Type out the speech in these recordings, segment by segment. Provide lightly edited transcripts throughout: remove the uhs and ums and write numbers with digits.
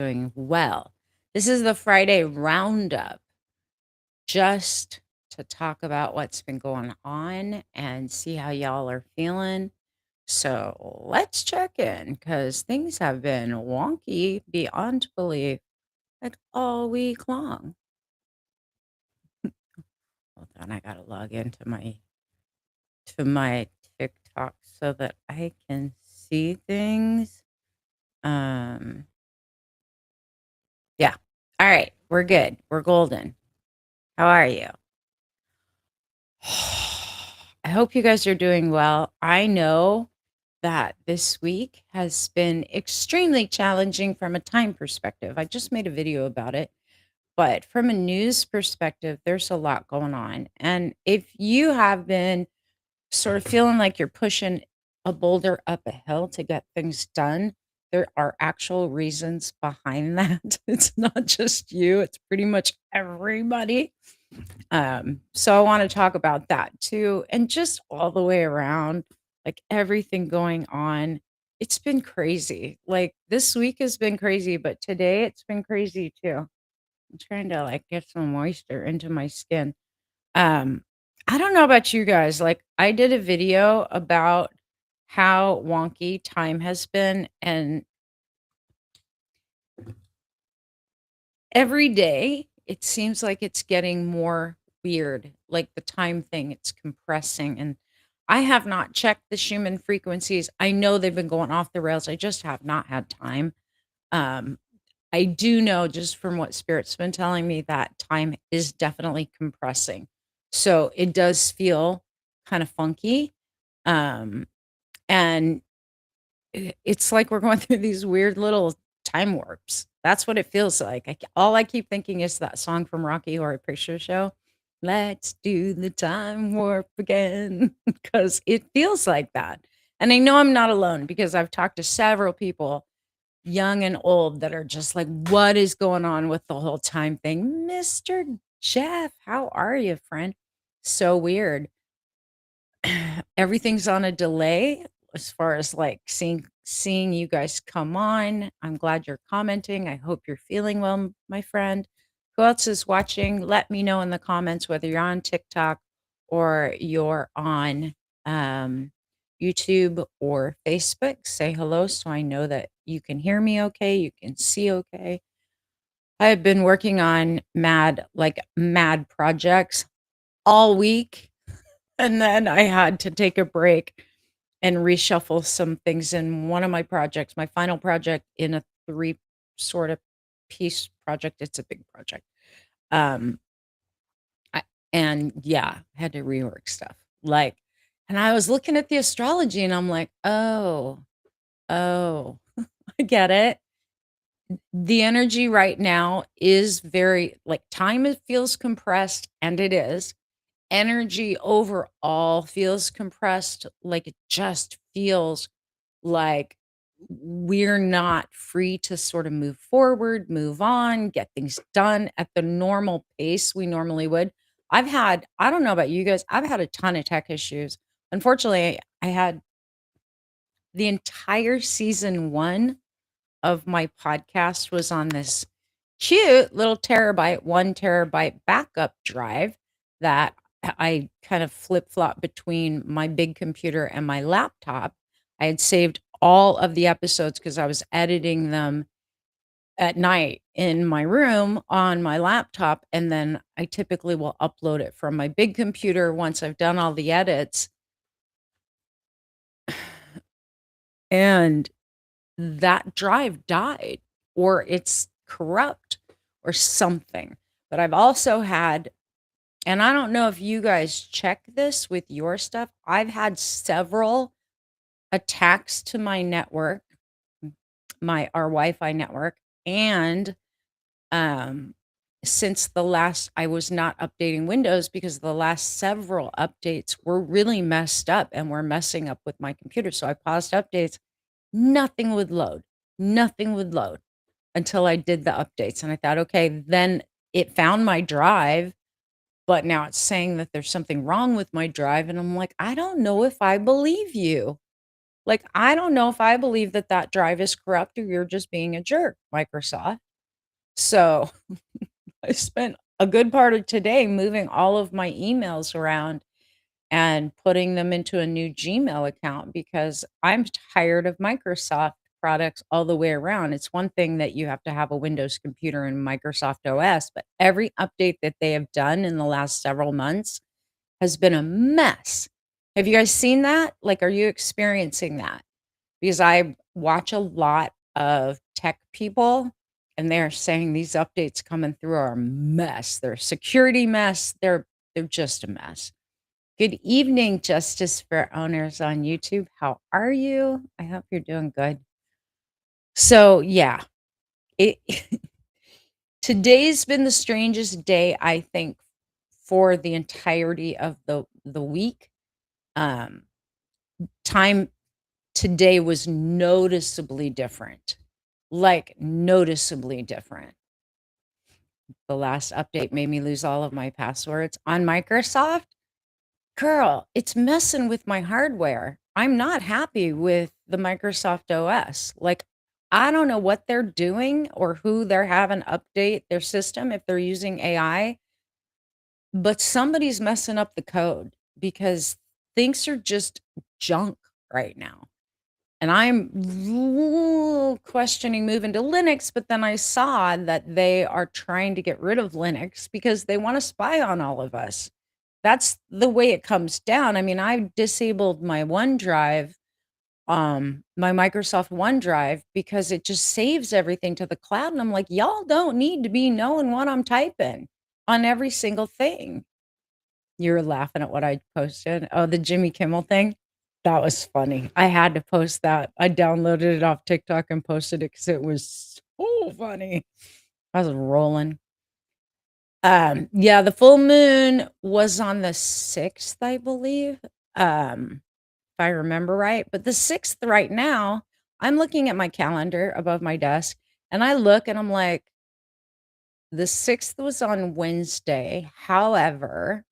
doing well. This is the Friday roundup just to talk about what's been going on and see how y'all are feeling. So let's check in because things have been wonky beyond belief like all week long. Hold on, I gotta log into my TikTok so that I can see things. Um, yeah. All right, we're good. We're golden. How are you? I hope you guys are doing well. I know that this week has been extremely challenging from a time perspective. I just made a video about it, but from a news perspective, there's a lot going on. And if you have been sort of feeling like you're pushing a boulder up a hill to get things done, there are actual reasons behind that. It's not just you, it's pretty much everybody. So I want to talk about that too, and just all the way around, like everything going on. It's been crazy. Like this week has been crazy, but today it's been crazy too. I'm trying to like get some moisture into my skin. Um, I don't know about you guys. Like I did a video about how wonky time has been, and every day it seems like it's getting more weird. Like the time thing, it's compressing. And I have not checked the Schumann frequencies. I know they've been going off the rails. I just have not had time. Um, I do know just from what Spirit's been telling me that time is definitely compressing. So it does feel kind of funky. Um, and it's like we're going through these weird little time warps. That's what it feels like. All I keep thinking is that song from Rocky Horror Picture Show. Let's do the time warp again because it feels like that. And I know I'm not alone because I've talked to several people, young and old, that are just like, what is going on with the whole time thing? Mr. Jeff, how are you, friend? So weird. Everything's on a delay as far as like seeing you guys come on. I'm glad you're commenting. I hope you're feeling well, my friend. Who else is watching? Let me know in the comments whether you're on TikTok or you're on YouTube or Facebook. Say hello so I know that you can hear me okay, you can see okay. I've been working on mad projects all week, and then I had to take a break and reshuffle some things in one of my projects, my final project in a 3 sort of piece project. It's a big project. Um, I and yeah, had to rework stuff. Like, and I was looking at the astrology and I'm like, "Oh, I get it." The energy right now is very like time it feels compressed, and it is. Energy overall feels compressed, like it just feels like we're not free to sort of move forward, move on, get things done at the normal pace we normally would. I don't know about you guys, I've had a ton of tech issues. Unfortunately, I had the entire season 1 of my podcast was on this cute little terabyte, 1 terabyte backup drive that I kind of flip flop between my big computer and my laptop. I had saved all of the episodes because I was editing them at night in my room on my laptop. And then I typically will upload it from my big computer once I've done all the edits. And that drive died or it's corrupt or something. But I've also had, and I don't know if you guys check this with your stuff, I've had several attacks to my network, our Wi-Fi network, and um since the last I was not updating Windows because the last several updates were really messed up and were messing up with my computer. So I paused updates. Nothing would load. Nothing would load until I did the updates. And I thought, okay, then it found my drive, but now it's saying that there's something wrong with my drive. And I'm like, I don't know if I believe you. Like, I don't know if I believe that that drive is corrupt or you're just being a jerk, Microsoft. So, I spent a good part of today moving all of my emails around and putting them into a new Gmail account because I'm tired of Microsoft products all the way around. It's one thing that you have to have a Windows computer and Microsoft OS, but every update that they have done in the last several months has been a mess. Have you guys seen that? Like, are you experiencing that? Because I watch a lot of tech people and they're saying these updates coming through are a mess. They're a security mess. They're just a mess. Good evening, Justice for Owners on YouTube. How are you? I hope you're doing good. So, yeah, it today's been the strangest day, I think, for the entirety of the week. Um, Time today was noticeably different, like noticeably different. The last update made me lose all of my passwords on Microsoft. Girl, it's messing with my hardware. I'm not happy with the Microsoft OS. Like, I don't know what they're doing or who they're having update their system if they're using AI, but somebody's messing up the code because things are just junk right now. And I'm questioning moving to Linux, but then I saw that they are trying to get rid of Linux because they want to spy on all of us. That's the way it comes down. I mean, I disabled my OneDrive, my Microsoft OneDrive, because it just saves everything to the cloud. And I'm like, y'all don't need to be knowing what I'm typing on every single thing. You were laughing at what I posted. Oh, the Jimmy Kimmel thing. That was funny. I had to post that. I downloaded it off TikTok and posted it because it was so funny. I was rolling. Yeah, the full moon was on the 6th, I believe, if I remember right. But the 6th right now, I'm looking at my calendar above my desk and I look and I'm like, the 6th was on Wednesday. However,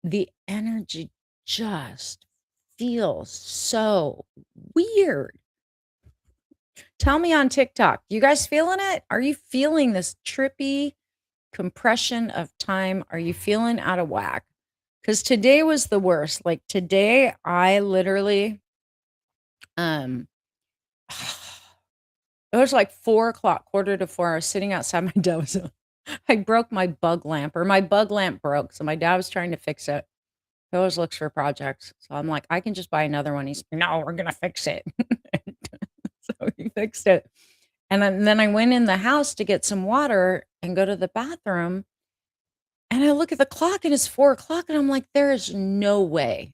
the energy just feels so weird. Tell me on TikTok, you guys feeling it? Are you feeling this trippy compression of time? Are you feeling out of whack? Because today was the worst. Like today, I literally, um, it was like 4 o'clock, quarter to four. I was sitting outside my dozer. I broke my bug lamp, or my bug lamp broke. So my dad was trying to fix it. He always looks for projects. So I'm like, I can just buy another one. He's, no, we're gonna fix it. So he fixed it. And then I went in the house to get some water and go to the bathroom. And I look at the clock and it's 4 o'clock. And I'm like, there is no way.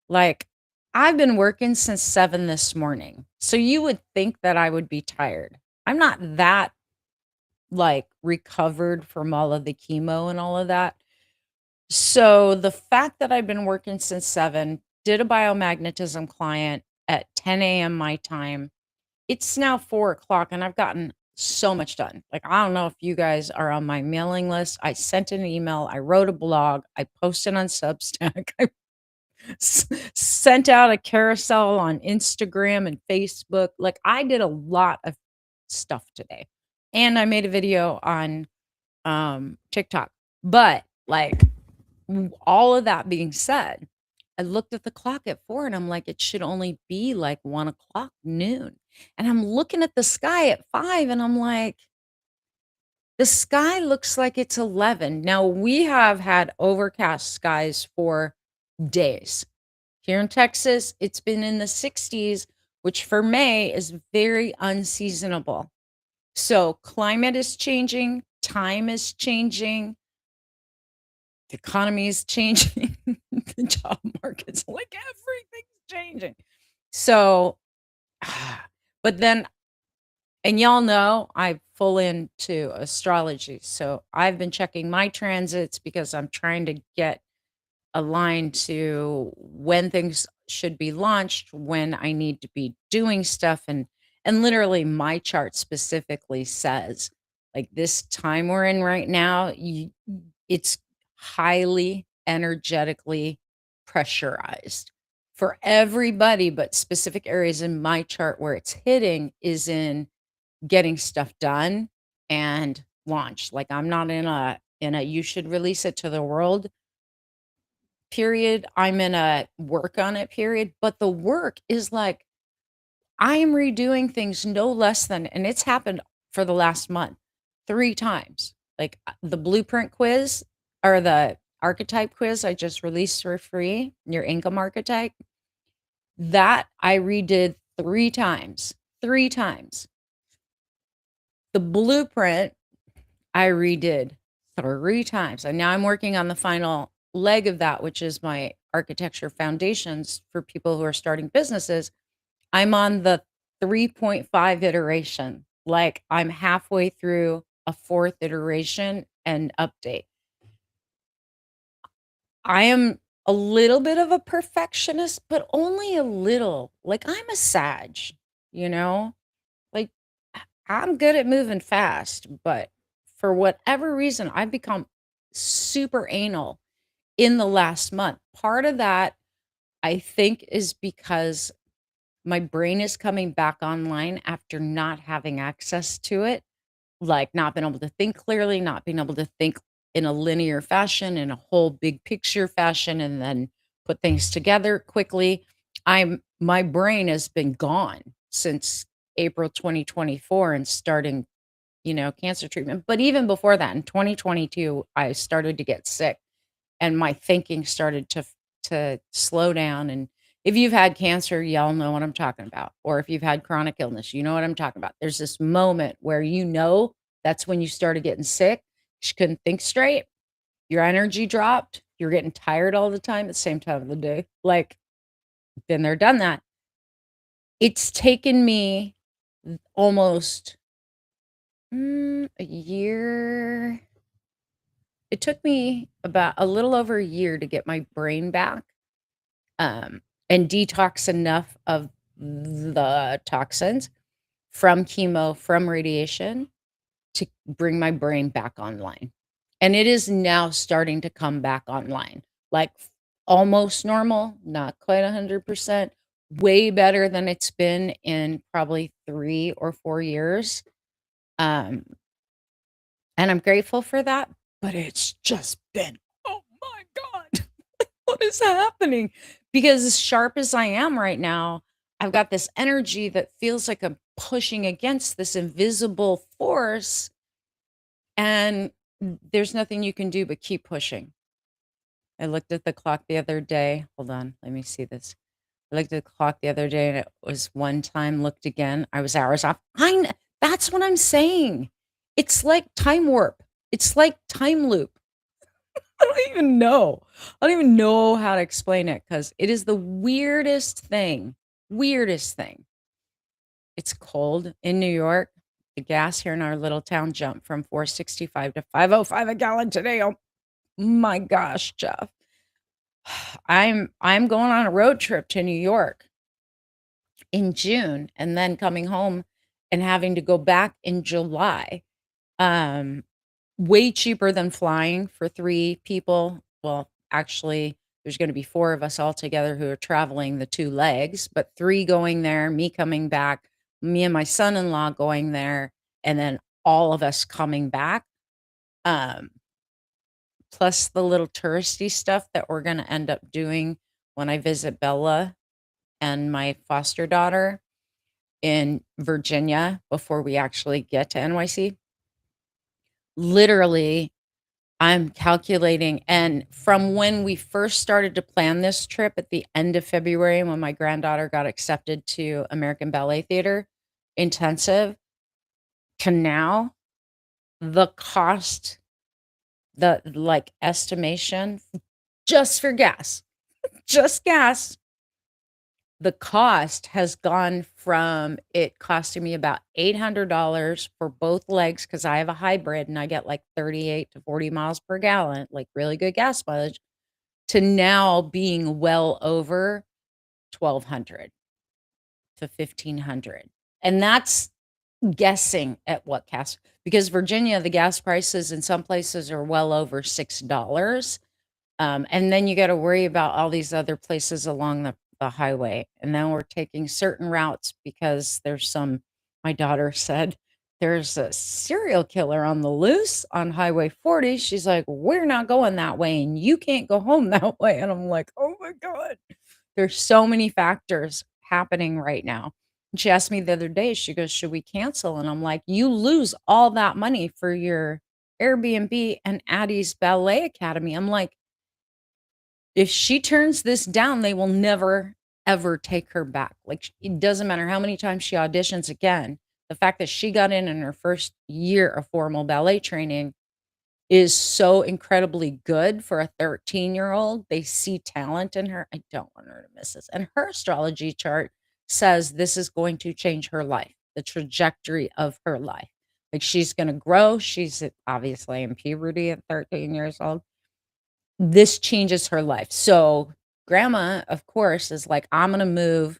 Like, I've been working since 7 this morning. So you would think that I would be tired. I'm not that like recovered from all of the chemo and all of that. So the fact that I've been working since 7, did a biomagnetism client at 10 a.m. my time. It's now 4 o'clock and I've gotten so much done. Like, I don't know if you guys are on my mailing list. I sent an email, I wrote a blog, I posted on Substack, I sent out a carousel on Instagram and Facebook. Like, I did a lot of stuff today. And I made a video on TikTok. But like all of that being said, I looked at the clock at 4 and I'm like, it should only be like 1 o'clock noon. And I'm looking at the sky at 5 and I'm like, the sky looks like it's 11. Now we have had overcast skies for days. Here in Texas, it's been in the 60s, which for May is very unseasonable. So climate is changing, time is changing, the economy is changing, the job market's like everything's changing. So, but then, and y'all know I full into astrology. So I've been checking my transits because I'm trying to get aligned to when things should be launched, when I need to be doing stuff. And literally my chart specifically says like this time we're in right now, it's highly energetically pressurized for everybody, but specific areas in my chart where it's hitting is in getting stuff done and launch. Like, I'm not in a "you should release it to the world" period. I'm in a work on it period, but the work is like I am redoing things no less than, and it's happened for the last month 3 times. Like, the blueprint quiz or the archetype quiz I just released for free, your income archetype, that I redid 3 times, 3 times. The blueprint I redid 3 times, and now I'm working on the final leg of that, which is my architecture foundations for people who are starting businesses. I'm on the 3.5 iteration, like, I'm halfway through a 4th iteration and update. I am a little bit of a perfectionist, but only a little. Like, I'm a Sag, you know? Like, I'm good at moving fast, but for whatever reason, I've become super anal in the last month. Part of that, I think, is because my brain is coming back online after not having access to it, like not being able to think clearly, not being able to think in a linear fashion, in a whole big picture fashion, and then put things together quickly. My brain has been gone since April 2024 and starting, cancer treatment. But even before that, in 2022, I started to get sick and my thinking started to slow down. And if you've had cancer, y'all know what I'm talking about. Or if you've had chronic illness, you know what I'm talking about. There's this moment where that's when you started getting sick. You couldn't think straight. Your energy dropped. You're getting tired all the time at the same time of the day. Like, been there, done that. It's taken me almost a year. It took me about a little over a year to get my brain back, and detox enough of the toxins from chemo, from radiation to bring my brain back online. And it is now starting to come back online, like almost normal, not quite 100%, way better than it's been in probably 3 or 4 years. Um, and I'm grateful for that, but it's just been, oh my God, what is happening? Because as sharp as I am right now, I've got this energy that feels like I'm pushing against this invisible force, and there's nothing you can do but keep pushing. I looked at the clock the other day. Hold on, let me see this. I looked at the clock the other day and it was one time, looked again. I was hours off. That's what I'm saying. It's like time warp. It's like time loop. I don't even know. I don't even know how to explain it because it is the weirdest thing. Weirdest thing. It's cold in New York. The gas here in our little town jumped from 4.65 to 5.05 a gallon today. Oh my gosh, Jeff. I'm going on a road trip to New York in June and then coming home and having to go back in July. Um, Way cheaper than flying for 3 people. Well, actually, there's gonna be 4 of us all together who are traveling the 2 legs, but 3 going there, me coming back, me and my son-in-law going there, and then all of us coming back. Um, Plus the little touristy stuff that we're gonna end up doing when I visit Bella and my foster daughter in Virginia before we actually get to NYC. Literally, I'm calculating, and from when we first started to plan this trip at the end of February, when my granddaughter got accepted to American Ballet Theater intensive, to now, the cost, the like estimation just for gas, just gas, the cost has gone from it costing me about $800 for both legs because I have a hybrid and I get like 38 to 40 miles per gallon, like really good gas mileage, to now being well over 1,200 to 1,500. And that's guessing at what gas, because Virginia, the gas prices in some places are well over $6. And then you got to worry about all these other places along the highway, and then we're taking certain routes because my daughter said, "There's a serial killer on the loose on Highway 40." She's like, "We're not going that way, and you can't go home that way." And I'm like, "Oh my god." There's so many factors happening right now. And she asked me the other day, she goes, "Should we cancel?" And I'm like, "You lose all that money for your Airbnb and Addie's Ballet Academy." I'm like, "If she turns this down, they will never, ever take her back." Like, it doesn't matter how many times she auditions again. The fact that she got in her first year of formal ballet training is so incredibly good for a 13-year-old. They see talent in her. I don't want her to miss this. And her astrology chart says this is going to change her life, the trajectory of her life. Like, she's going to grow. She's obviously in puberty at 13 years old. This changes her life. So, grandma, of course, is like, I'm going to move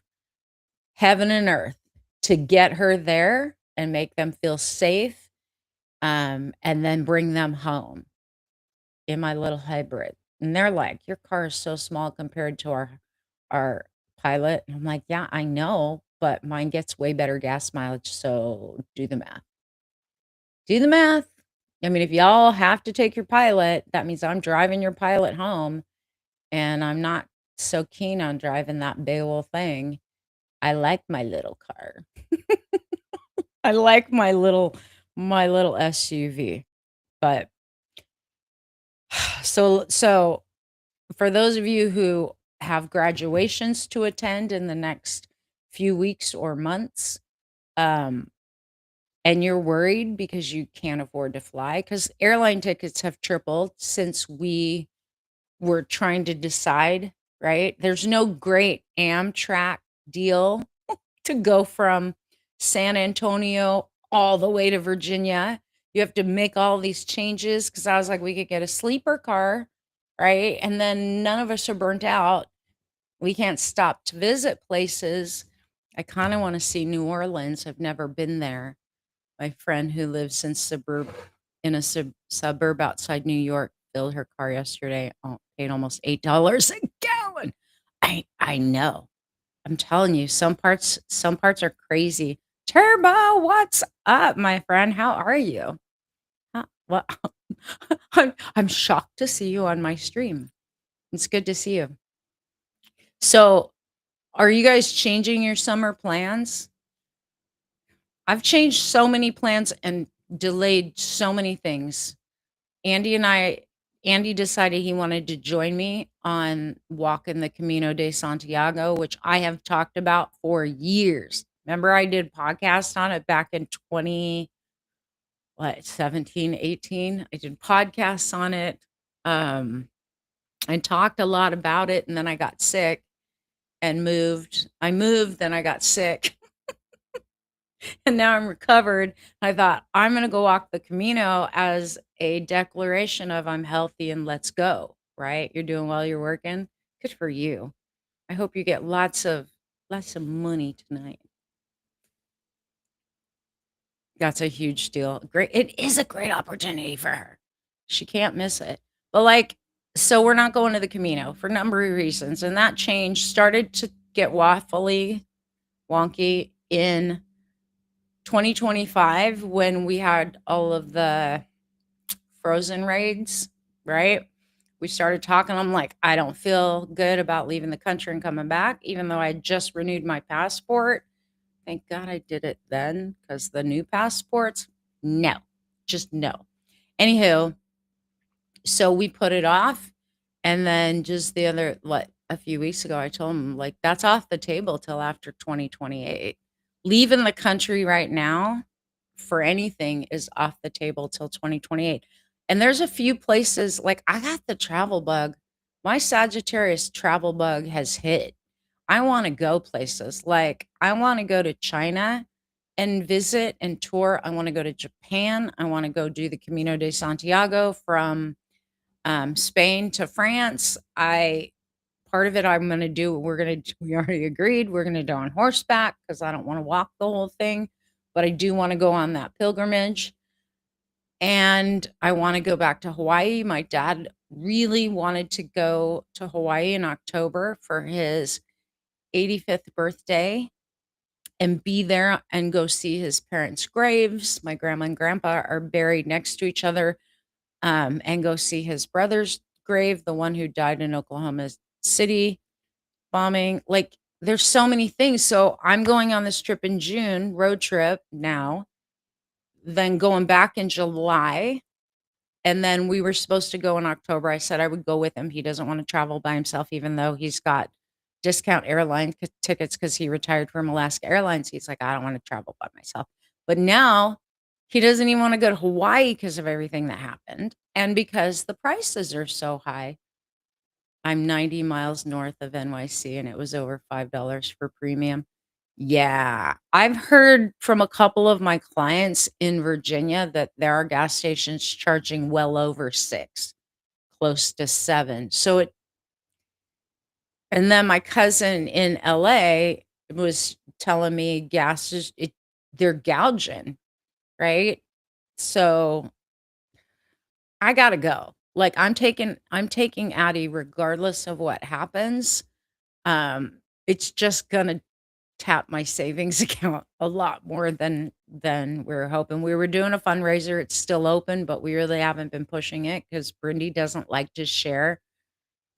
heaven and earth to get her there and make them feel safe, and then bring them home in my little hybrid. And they're like, "Your car is so small compared to our Pilot." And I'm like, "Yeah, I know, but mine gets way better gas mileage, so do the math. Do the math." I mean, if y'all have to take your Pilot, that means I'm driving your Pilot home, and I'm not so keen on driving that big ol' thing. I like my little car. I like my little SUV. But so for those of you who have graduations to attend in the next few weeks or months, um, and you're worried because you can't afford to fly, because airline tickets have tripled since we were trying to decide, right? There's no great Amtrak deal to go from San Antonio all the way to Virginia. You have to make all these changes because I was like, we could get a sleeper car, right? And then none of us are burnt out. We can't stop to visit places. I kind of want to see New Orleans. I've never been there. My friend who lives in a suburb outside New York filled her car yesterday. Paid almost $8 a gallon. I know. I'm telling you, some parts are crazy. Turbo, what's up, my friend? How are you? Well, I'm shocked to see you on my stream. It's good to see you. So, are you guys changing your summer plans? I've changed so many plans and delayed so many things. Andy and I Andy decided he wanted to join me on walking the Camino de Santiago, which I have talked about for years. Remember, I did podcasts on it back in 17, 18. I did podcasts on it. I talked a lot about it, and then I got sick and moved. I moved, then I got sick, and now I'm recovered. I thought, I'm going to go walk the Camino as a declaration of I'm healthy and let's go, right? You're doing well, you're working. Good for you. I hope you get lots of money tonight. That's a huge deal. Great. It is a great opportunity for her. She can't miss it. But like, so we're not going to the Camino for a number of reasons. And that change started to get wonky in 2025 when we had all of the frozen raids, right? We started talking. I'm like, I don't feel good about leaving the country and coming back, even though I just renewed my passport. Thank God I did it then, because the new passports, no, just no. Anywho, so we put it off. And then just a few weeks ago, I told him, like, that's off the table till after 2028. Leaving the country right now for anything is off the table till 2028. And there's a few places, like, I got the travel bug. My Sagittarius travel bug has hit. I want to go places. Like, I want to go to China and visit and tour. I want to go to Japan. I want to go do the Camino de Santiago from Spain to France. Part of it I'm going to do. We already agreed we're going to do on horseback because I don't want to walk the whole thing, but I do want to go on that pilgrimage. And I want to go back to Hawaii. My dad really wanted to go to Hawaii in October for his 85th birthday and be there and go see his parents' graves. My grandma and grandpa are buried next to each other, and go see his brother's grave, the one who died in Oklahoma City bombing. Like, there's so many things. So I'm going on this trip in June, road trip now, then going back in July. And then we were supposed to go in October. I said I would go with him. He doesn't want to travel by himself, even though he's got discount airline tickets because he retired from Alaska Airlines. He's like, I don't want to travel by myself. But now he doesn't even want to go to Hawaii because of everything that happened. And because the prices are so high. I'm 90 miles north of NYC and it was over $5 for premium. Yeah, I've heard from a couple of my clients in Virginia that there are gas stations charging well over 6, close to 7. So it and then my cousin in LA was telling me gas is they're gouging, right? So I gotta go. Like I'm taking Addie regardless of what happens. It's just gonna tap my savings account a lot more than we were hoping. We were doing a fundraiser. It's still open, but we really haven't been pushing it because Brindy doesn't like to share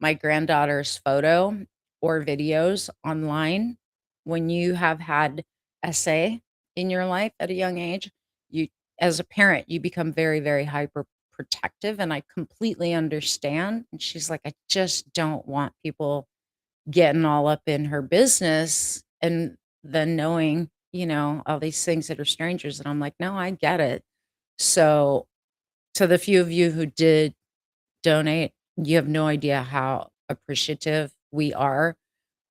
my granddaughter's photo or videos online. When you have had SA in your life at a young age, you as a parent, you become very, very hyper protective, and I completely understand. And she's like, I just don't want people getting all up in her business and then knowing, all these things that are strangers. And I'm like, no, I get it. So, to the few of you who did donate, you have no idea how appreciative we are.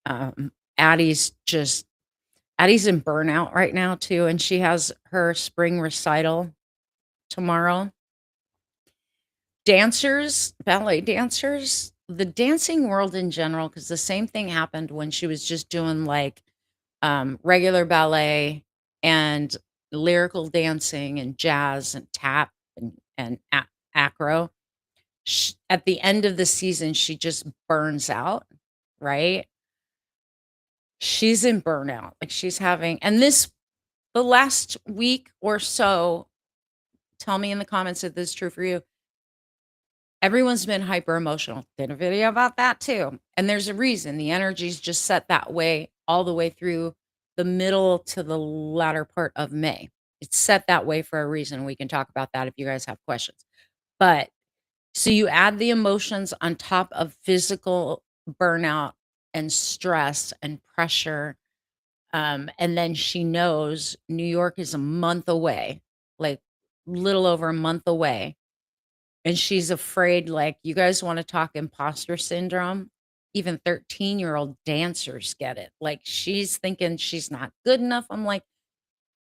Um, Addie's just, Addie's in burnout right now too. And she has her spring recital tomorrow. Dancers, ballet dancers, the dancing world in general, because the same thing happened when she was just doing like regular ballet and lyrical dancing and jazz and tap and acro. At the end of the season, she just burns out, right? She's in burnout. Like she's having, and the last week or so, tell me in the comments if this is true for you. Everyone's been hyper emotional. Did a video about that too. And there's a reason. The energy's just set that way all the way through the middle to the latter part of May. It's set that way for a reason. We can talk about that if you guys have questions. But so you add the emotions on top of physical burnout and stress and pressure. And then she knows New York is a month away, like little over a month away. And she's afraid, like, you guys wanna talk imposter syndrome? Even 13-year-old dancers get it. Like, she's thinking she's not good enough. I'm like,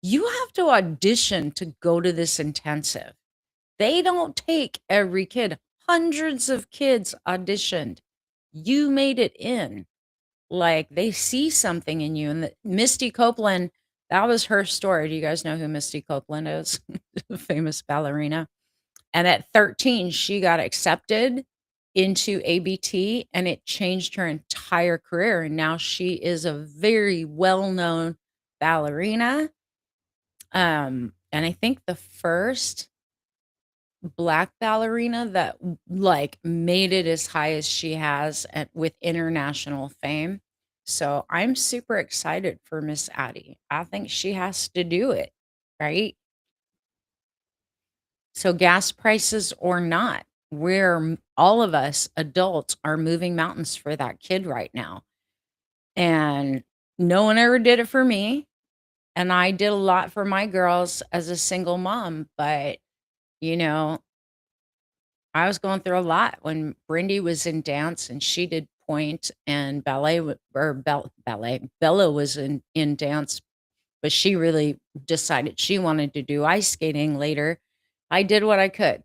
"You have to audition to go to this intensive. They don't take every kid. Hundreds of kids auditioned. You made it in." Like, they see something in you, and the Misty Copeland, that was her story. Do you guys know who Misty Copeland is? Famous ballerina. And at 13, she got accepted into ABT and it changed her entire career. And now she is a very well-known ballerina. And I think the first black ballerina that like made it as high as she has with international fame. So I'm super excited for Miss Addie. I think she has to do it, right? So gas prices or not, all of us adults are moving mountains for that kid right now. And no one ever did it for me. And I did a lot for my girls as a single mom. But, you know, I was going through a lot when Brindy was in dance and she did point and ballet ballet. Bella was in dance, but she really decided she wanted to do ice skating later. I did what I could.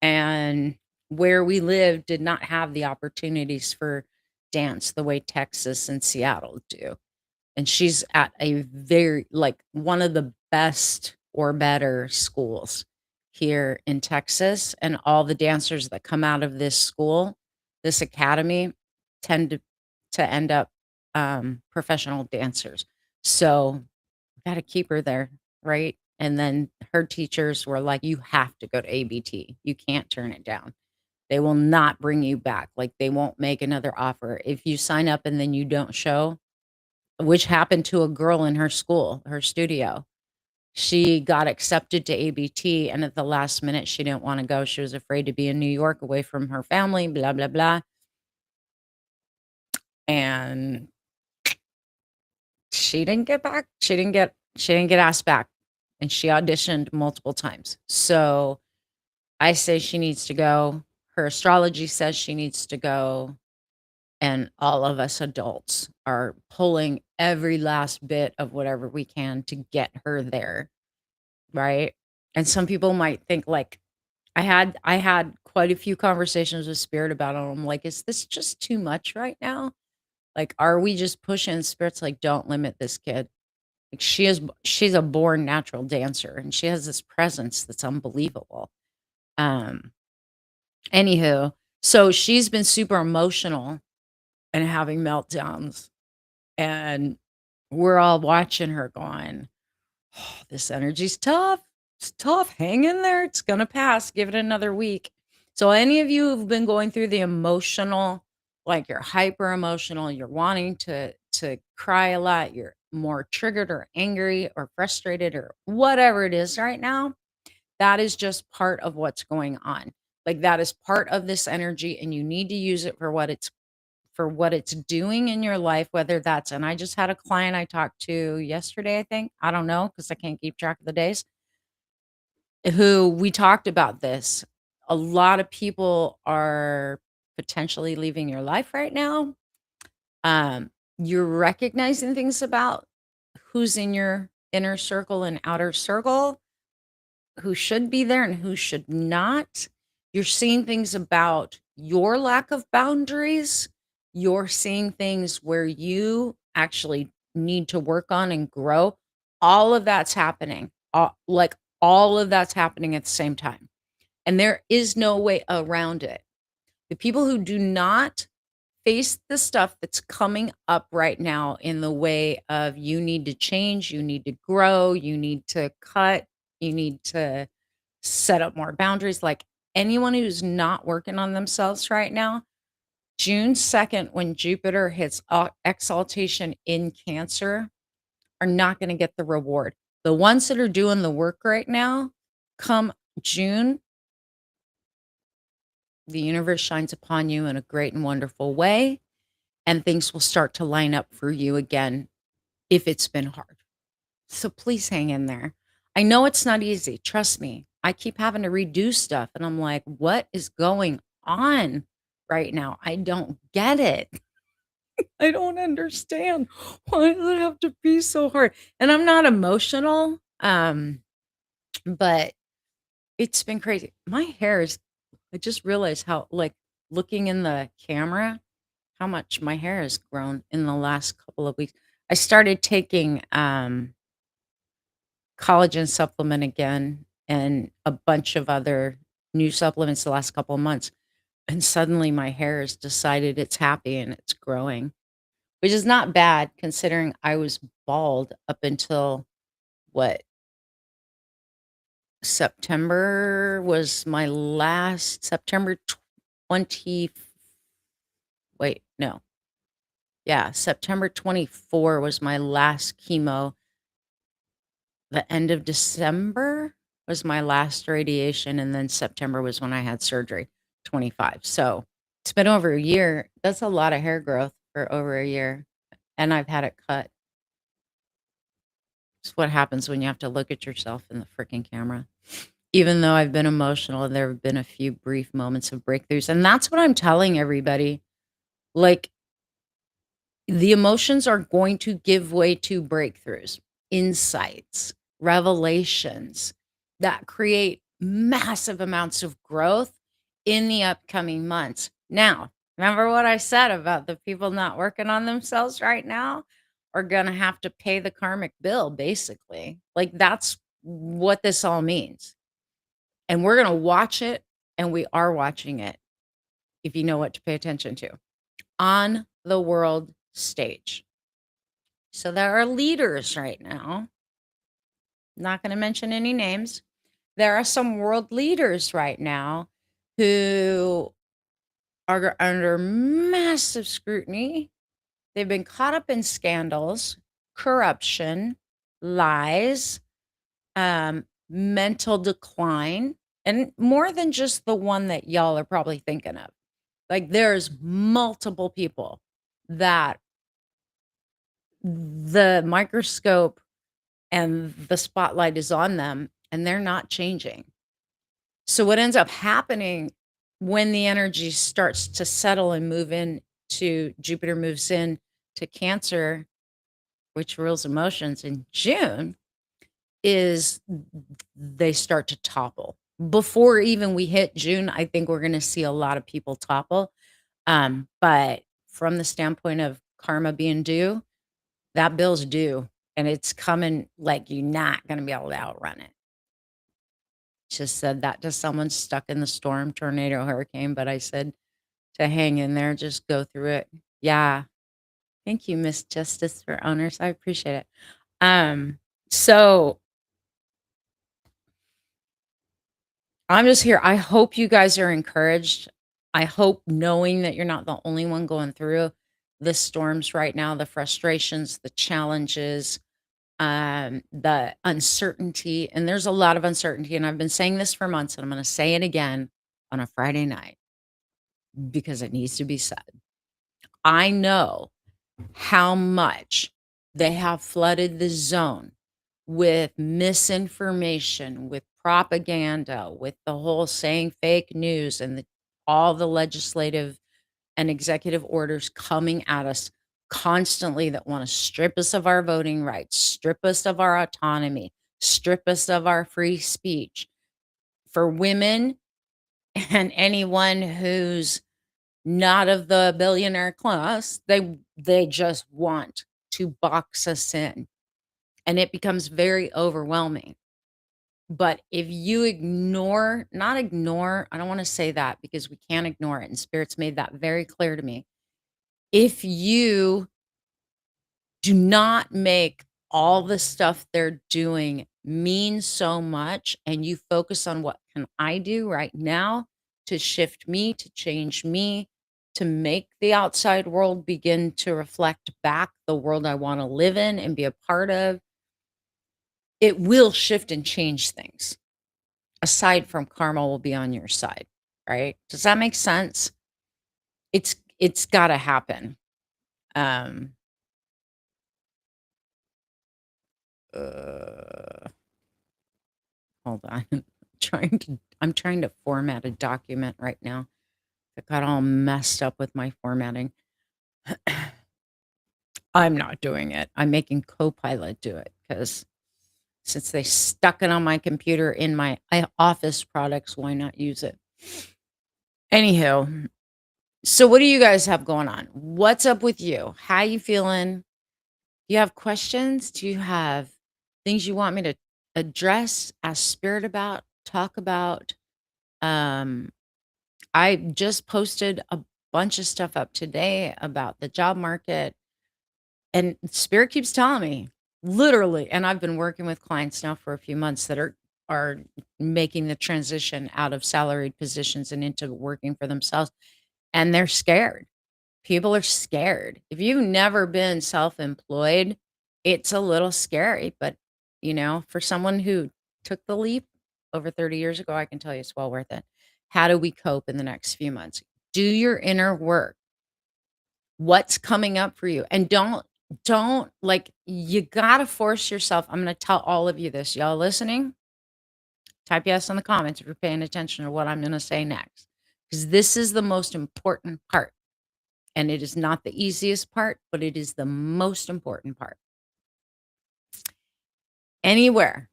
And where we live did not have the opportunities for dance the way Texas and Seattle do. And she's at a very like one of the best or better schools here in Texas, and all the dancers that come out of this school, this academy, tend to end up professional dancers. So, gotta keep her there, right? And then her teachers were like, "You have to go to ABT. You can't turn it down. They will not bring you back. Like, they won't make another offer. If you sign up and then you don't show," which happened to a girl in her school, her studio. She got accepted to ABT, and at the last minute, she didn't wanna go. She was afraid to be in New York away from her family, blah, blah, blah, and she didn't get back. She didn't get asked back, and she auditioned multiple times. So, I say she needs to go. Her astrology says she needs to go, and all of us adults are pulling every last bit of whatever we can to get her there, right? And some people might think, like, I had quite a few conversations with Spirit about it. I'm like, "Is this just too much right now? Like, are we just pushing?" Spirit's like, "Don't limit this kid." Like, she's a born natural dancer, and she has this presence that's unbelievable. Um, Anywho, so she's been super emotional and having meltdowns, and we're all watching her going, "Oh, this energy's tough. It's tough. Hang in there. It's gonna pass. Give it another week." So any of you who've been going through the emotional, like you're hyper emotional, you're wanting to cry a lot, you're more triggered or angry or frustrated or whatever it is right now, that is just part of what's going on. Like that is part of this energy, and you need to use it for what it's doing in your life, whether that's, and I just had a client I talked to yesterday, I think. I don't know because I can't keep track of the days, who we talked about this. A lot of people are potentially leaving your life right now. You're recognizing things about who's in your inner circle and outer circle, who should be there and who should not. You're seeing things about your lack of boundaries. You're seeing things where you actually need to work on and grow. All of that's happening. All of that's happening at the same time. And there is no way around it. The people who do not face the stuff that's coming up right now in the way of you need to change, you need to grow, you need to cut, you need to set up more boundaries. Like anyone who's not working on themselves right now, June 2nd, when Jupiter hits exaltation in Cancer, are not going to get the reward. The ones that are doing the work right now, come June, the universe shines upon you in a great and wonderful way, and things will start to line up for you again if it's been hard. So please hang in there. I know it's not easy. Trust me. I keep having to redo stuff, and I'm like, what is going on right now? I don't get it. I don't understand. Why does it have to be so hard? And I'm not emotional, but it's been crazy. My hair is, I just realized how, like, looking in the camera, how much my hair has grown in the last couple of weeks. I started taking collagen supplement again and a bunch of other new supplements the last couple of months. And suddenly my hair has decided it's happy and it's growing, which is not bad considering I was bald up until what, September was my last, September 20, wait, no. Yeah, September 24 was my last chemo. The end of December was my last radiation, and then September was when I had surgery, 25. So, it's been over a year. That's a lot of hair growth for over a year, and I've had it cut. It's what happens when you have to look at yourself in the freaking camera. Even though I've been emotional, there have been a few brief moments of breakthroughs, and that's what I'm telling everybody. Like, the emotions are going to give way to breakthroughs, insights, revelations that create massive amounts of growth in the upcoming months. Now, remember what I said about the people not working on themselves right now are going to have to pay the karmic bill, basically. Like, that's what this all means. And we're going to watch it, and we are watching it if you know what to pay attention to on the world stage. So there are leaders right now, not going to mention any names. There are some world leaders right now who are under massive scrutiny. They've been caught up in scandals, corruption, lies, mental decline, and more than just the one that y'all are probably thinking of. Like there's multiple people that the microscope and the spotlight is on them and they're not changing. So what ends up happening when the energy starts to settle and move in to Jupiter moves in to Cancer, which rules emotions in June, is they start to topple. Before even we hit June, I think we're going to see a lot of people topple. But from the standpoint of karma being due, that bill's due and it's coming like you're not going to be able to outrun it. Just said that to someone stuck in the storm, tornado, hurricane, but I said to hang in there, just go through it. Yeah. Thank you, Miss Justice for Honors. I appreciate it. So I'm just here. I hope you guys are encouraged. I hope knowing that you're not the only one going through the storms right now, the frustrations, the challenges, the uncertainty. And there's a lot of uncertainty. And I've been saying this for months, and I'm going to say it again on a Friday night because it needs to be said. I know how much they have flooded the zone with misinformation, with propaganda, with the whole saying fake news and all the legislative and executive orders coming at us constantly that want to strip us of our voting rights, strip us of our autonomy, strip us of our free speech. For women and anyone who's not of the billionaire class, they just want to box us in, and it becomes very overwhelming. But if you ignore, not ignore, I don't want to say that because we can't ignore it, and Spirit's made that very clear to me. If you do not make all the stuff they're doing mean so much and you focus on what can I do right now to shift me, to change me, to make the outside world begin to reflect back the world I want to live in and be a part of, it will shift and change things. Aside from karma will be on your side, right? Does that make sense? It's got to happen. Um uh Hold on. I'm trying to format a document right now. I got all messed up with my formatting. I'm not doing it. I'm making Copilot do it because since they stuck it on my computer in my office products, why not use it? Anywho, so what do you guys have going on? What's up with you? How you feeling? Do you have questions? Do you have things you want me to address, ask spirit about, talk about? Um, I just posted a bunch of stuff up today about the job market, and spirit keeps telling me, literally, and I've been working with clients now for a few months that are making the transition out of salaried positions and into working for themselves, and they're scared. People are scared. If you've never been self-employed, it's a little scary, but for someone who took the leap over 30 years ago, I can tell you it's well worth it. How do we cope in the next few months? Do your inner work. What's coming up for you? And don't like you got to force yourself. I'm going to tell all of you this. Y'all listening? Type yes in the comments if you're paying attention to what I'm going to say next. Because this is the most important part. And it is not the easiest part, but it is the most important part. Anywhere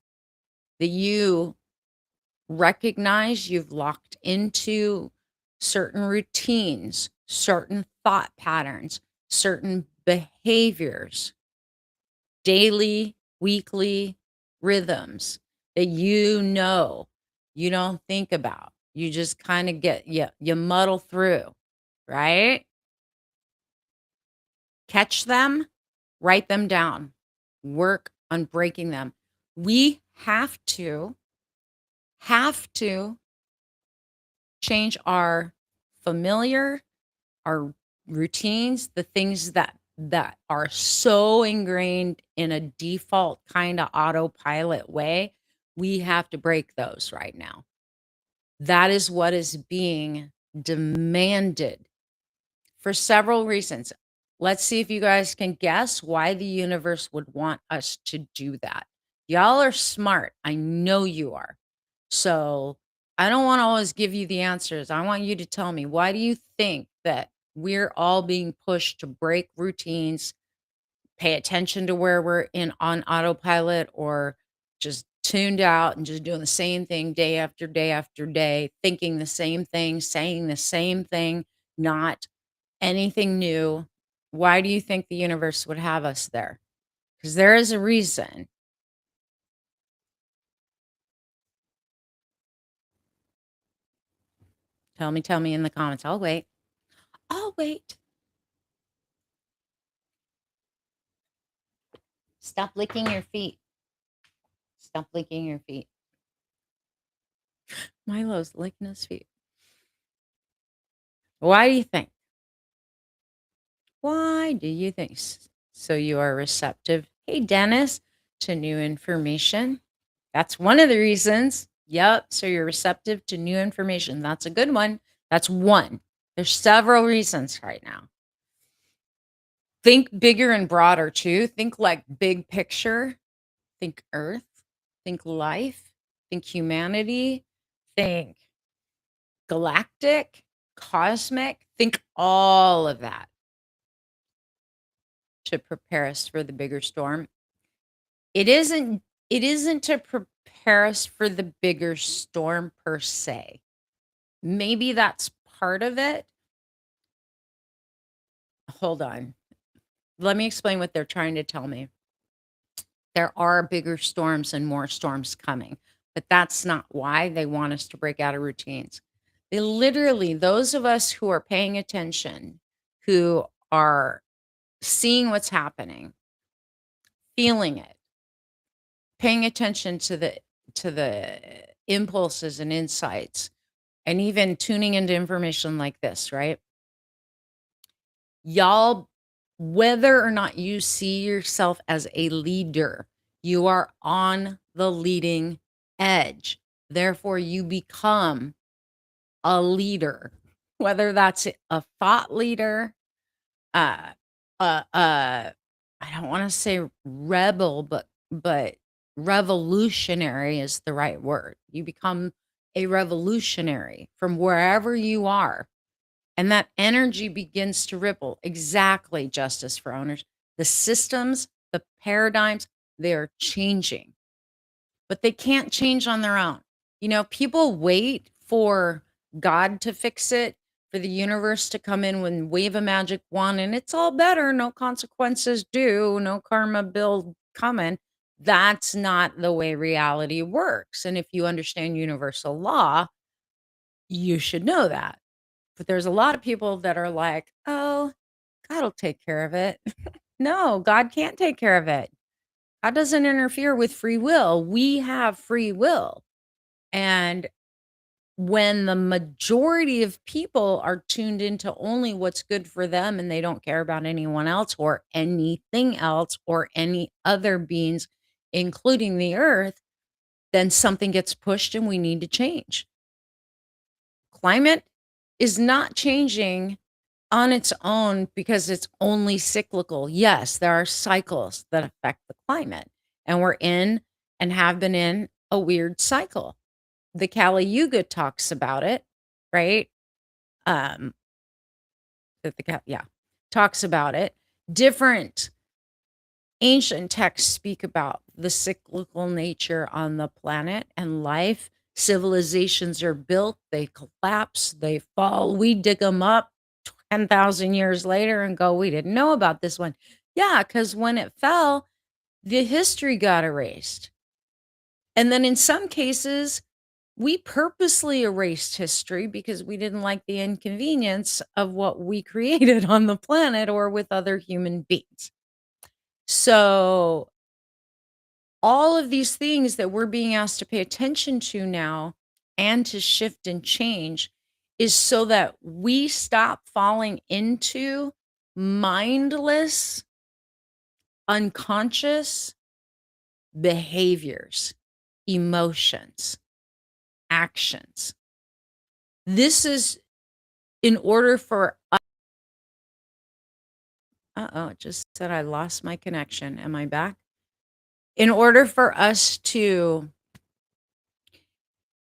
that you recognize you've locked into certain routines, certain thought patterns, certain behaviors, daily, weekly rhythms that you don't think about. You just kind of you muddle through, right? Catch them, Write them down. Work on breaking them. We have to change our familiar, our routines, the things that are so ingrained in a default kinda autopilot way. We have to break those right now. That is what is being demanded for several reasons. Let's see if you guys can guess why the universe would want us to do that. Y'all are smart. I know you are. So I don't want to always give you the answers. I want you to tell me, why do you think that we're all being pushed to break routines, pay attention to where we're in on autopilot, or just tuned out and just doing the same thing day after day after day, thinking the same thing, saying the same thing, not anything new? Why do you think the universe would have us there? Because there is a reason. Tell me in the comments. I'll wait. I'll wait. Stop licking your feet. Stop licking your feet. Milo's licking his feet. Why do you think? Why do you think? So you are receptive, hey, Dennis, to new information. That's one of the reasons. Yep. So you're receptive to new information. That's a good one. That's one. There's several reasons right now. Think bigger and broader too. Think like big picture. Think Earth. Think life. Think humanity. Think galactic, cosmic. Think all of that to prepare us for the bigger storm. It isn't to prepare us for the bigger storm per se. Maybe that's part of it. Hold on. Let me explain what they're trying to tell me. There are bigger storms and more storms coming, but that's not why they want us to break out of routines. They literally, those of us who are paying attention, who are seeing what's happening, feeling it, paying attention to the impulses and insights, and even tuning into information like this, right? Y'all, whether or not you see yourself as a leader, you are on the leading edge. Therefore, you become a leader, whether that's a thought leader, uh, I don't want to say rebel, but revolutionary is the right word. You become a revolutionary from wherever you are, and that energy begins to ripple. Exactly, justice for owners. The systems, the paradigms, they're changing, but they can't change on their own. You know, people wait for God to fix it, for the universe to come in and wave a magic wand and it's all better, no consequences due, no karma bill coming. That's not the way reality works. And if you understand universal law, you should know that. But there's a lot of people that are like, oh, God will take care of it. No, God can't take care of it. God doesn't interfere with free will. We have free will. And when the majority of people are tuned into only what's good for them and they don't care about anyone else or anything else or any other beings, including the earth, then something gets pushed and we need to change. Climate is not changing on its own because it's only cyclical. Yes, there are cycles that affect the climate, and we're in and have been in a weird cycle. The Kali Yuga talks about it, right? Um, yeah, talks about it. Different ancient texts speak about the cyclical nature on the planet and life. Civilizations are built, they collapse, they fall. We dig them up 10,000 years later and go, we didn't know about this one. Yeah, because when it fell, the history got erased. And then in some cases, we purposely erased history because we didn't like the inconvenience of what we created on the planet or with other human beings. So, all of these things that we're being asked to pay attention to now and to shift and change is so that we stop falling into mindless, unconscious behaviors, emotions, actions. This is in order for uh-oh, it just said I lost my connection. Am I back? In order for us to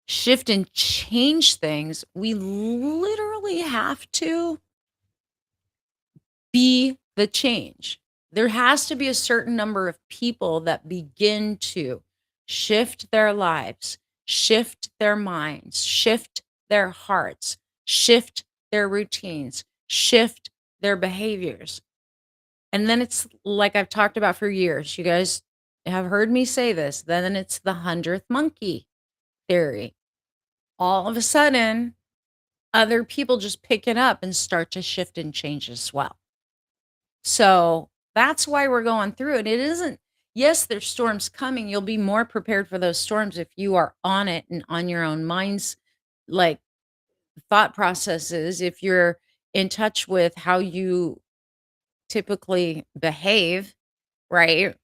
shift and change things, we literally have to be the change. There has to be a certain number of people that begin to shift their lives, shift their minds, shift their hearts, shift their routines, shift their behaviors. And then it's like I've talked about for years. You guys have heard me say this. Then it's the 100th monkey theory. All of a sudden, other people just pick it up and start to shift and change as well. So that's why we're going through it. It isn't, yes, there's storms coming. You'll be more prepared for those storms if you are on it and on your own minds, like thought processes. If you're in touch with how you typically behave, right?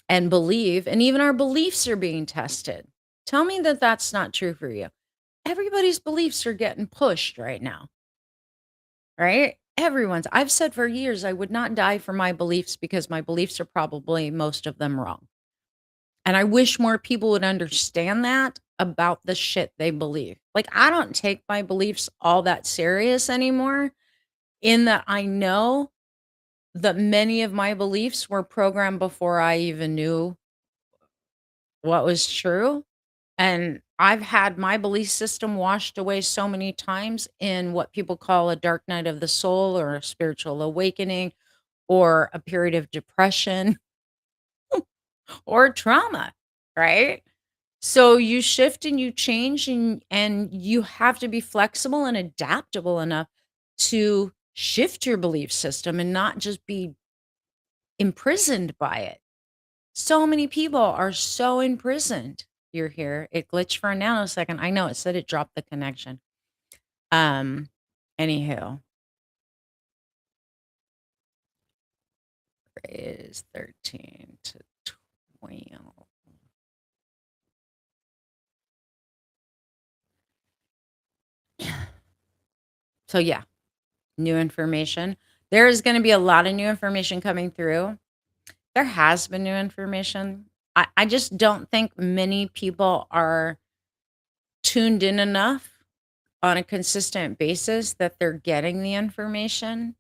And believe, and even our beliefs are being tested. Tell me that that's not true for you. Everybody's beliefs are getting pushed right now, right? Everyone's. I've said for years I would not die for my beliefs because my beliefs are probably most of them wrong. And I wish more people would understand that about the shit they believe. Like, I don't take my beliefs all that serious anymore, in that I know that many of my beliefs were programmed before I even knew what was true. And I've had my belief system washed away so many times in what people call a dark night of the soul or a spiritual awakening or a period of depression or trauma, right? So you shift and you change, and you have to be flexible and adaptable enough to shift your belief system and not just be imprisoned by it. So many people are so imprisoned. You're here. It glitched for a nanosecond. I know it said it dropped the connection. Um, Anywho, is 13 to 12. So yeah, new information. There is going to be a lot of new information coming through. There has been new information. I just don't think many people are tuned in enough on a consistent basis that they're getting the information.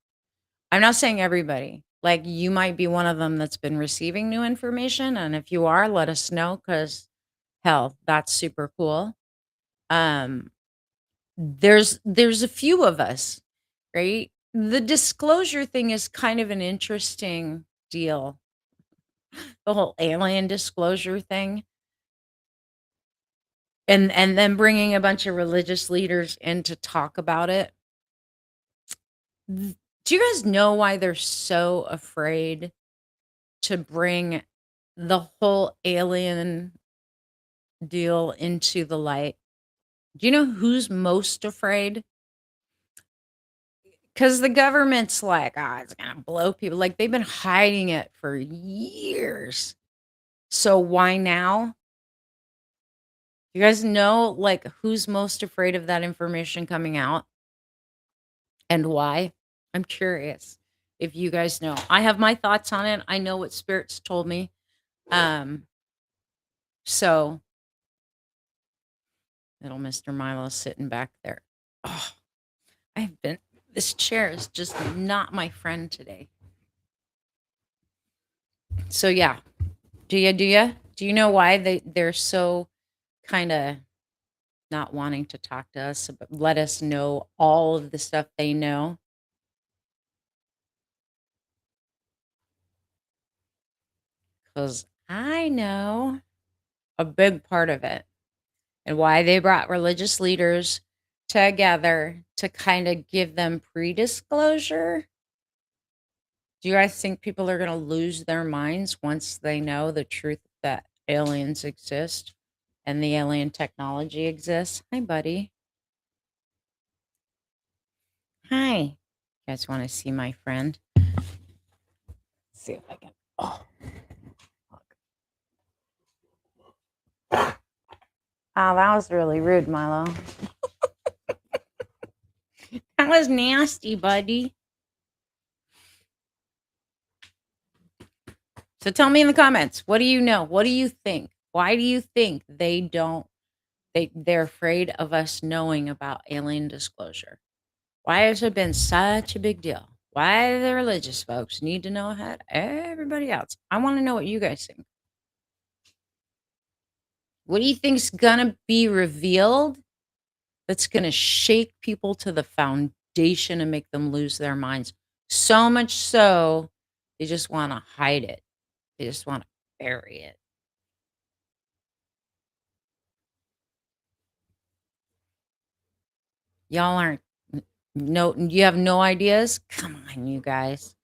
I'm not saying everybody. Like, you might be one of them that's been receiving new information, and if you are, let us know, because hell, that's super cool. Um, there's a few of us, right? The disclosure thing is kind of an interesting deal, the whole alien disclosure thing, and then bringing a bunch of religious leaders in to talk about it. Do you guys know why they're so afraid to bring the whole alien deal into the light? Do you know who's most afraid? Because the government's like, "Ah, it's gonna blow people." Like, they've been hiding it for years. So why now? You guys know, like, who's most afraid of that information coming out and why? I'm curious if you guys know. I have my thoughts on it. I know what spirits told me. Um, so little Mr. Milo sitting back there. Oh, I've been this chair is just not my friend today. So yeah. Do you know why they're so kind of not wanting to talk to us, but let us know all of the stuff they know? Because I know a big part of it, and why they brought religious leaders together to kind of give them pre-disclosure Do you guys think people are gonna lose their minds once they know the truth that aliens exist and the alien technology exists? Hi, buddy. Hi. You guys wanna see my friend? See if I can oh, look. Oh, that was really rude, Milo. That was nasty, buddy. So tell me in the comments, what do you know? What do you think? Why do you think they're afraid of us knowing about alien disclosure? Why has it been such a big deal? Why do the religious folks need to know ahead of everybody else? I want to know what you guys think. What do you think's gonna be revealed that's gonna shake people to the foundation and make them lose their minds? So much so they just want to hide it. They just want to bury it. Y'all aren't no you have no ideas? Come on, you guys.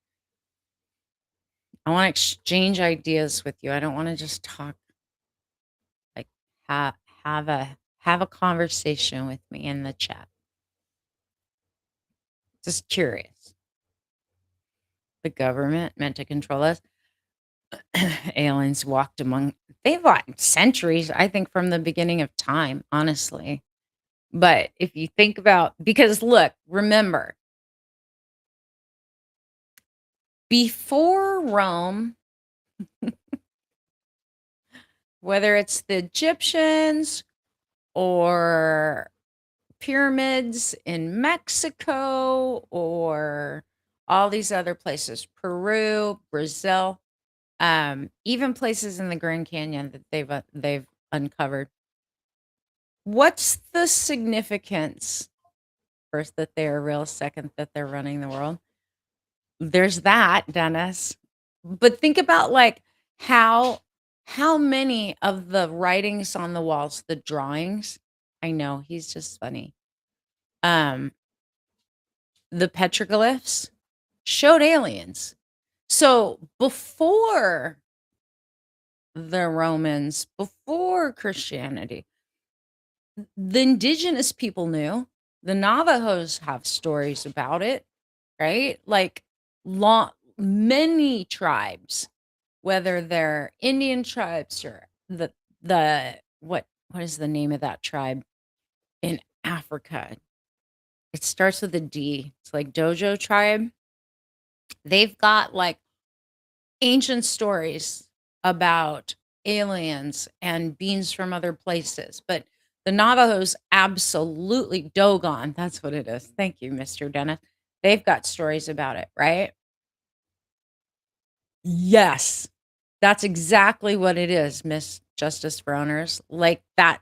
I wanna exchange ideas with you. I don't wanna just talk, like, ha have a conversation with me in the chat. Just curious. The government meant to control us. Aliens walked among they've walked centuries, I think, from the beginning of time, honestly. But if you think about because look, remember, before Rome, whether it's the Egyptians or pyramids in Mexico or all these other places, Peru, Brazil, even places in the Grand Canyon that they've uncovered. What's the significance? First, that they're real. Second, that they're running the world. There's that, Dennis. But think about like how how many of the writings on the walls, the drawings. I know he's just funny. Um, the petroglyphs showed aliens. So before the Romans, before Christianity, the indigenous people knew. The Navajos have stories about it, right? Like long, many tribes, whether they're Indian tribes or the what is the name of that tribe in Africa? It starts with a D. It's like Dojo tribe. They've got like ancient stories about aliens and beings from other places, but the Navajos absolutely Dogon, that's what it is. Thank you, Mr. Dennis. They've got stories about it, right? Yes. That's exactly what it is, Miss Justice for Owners. Like that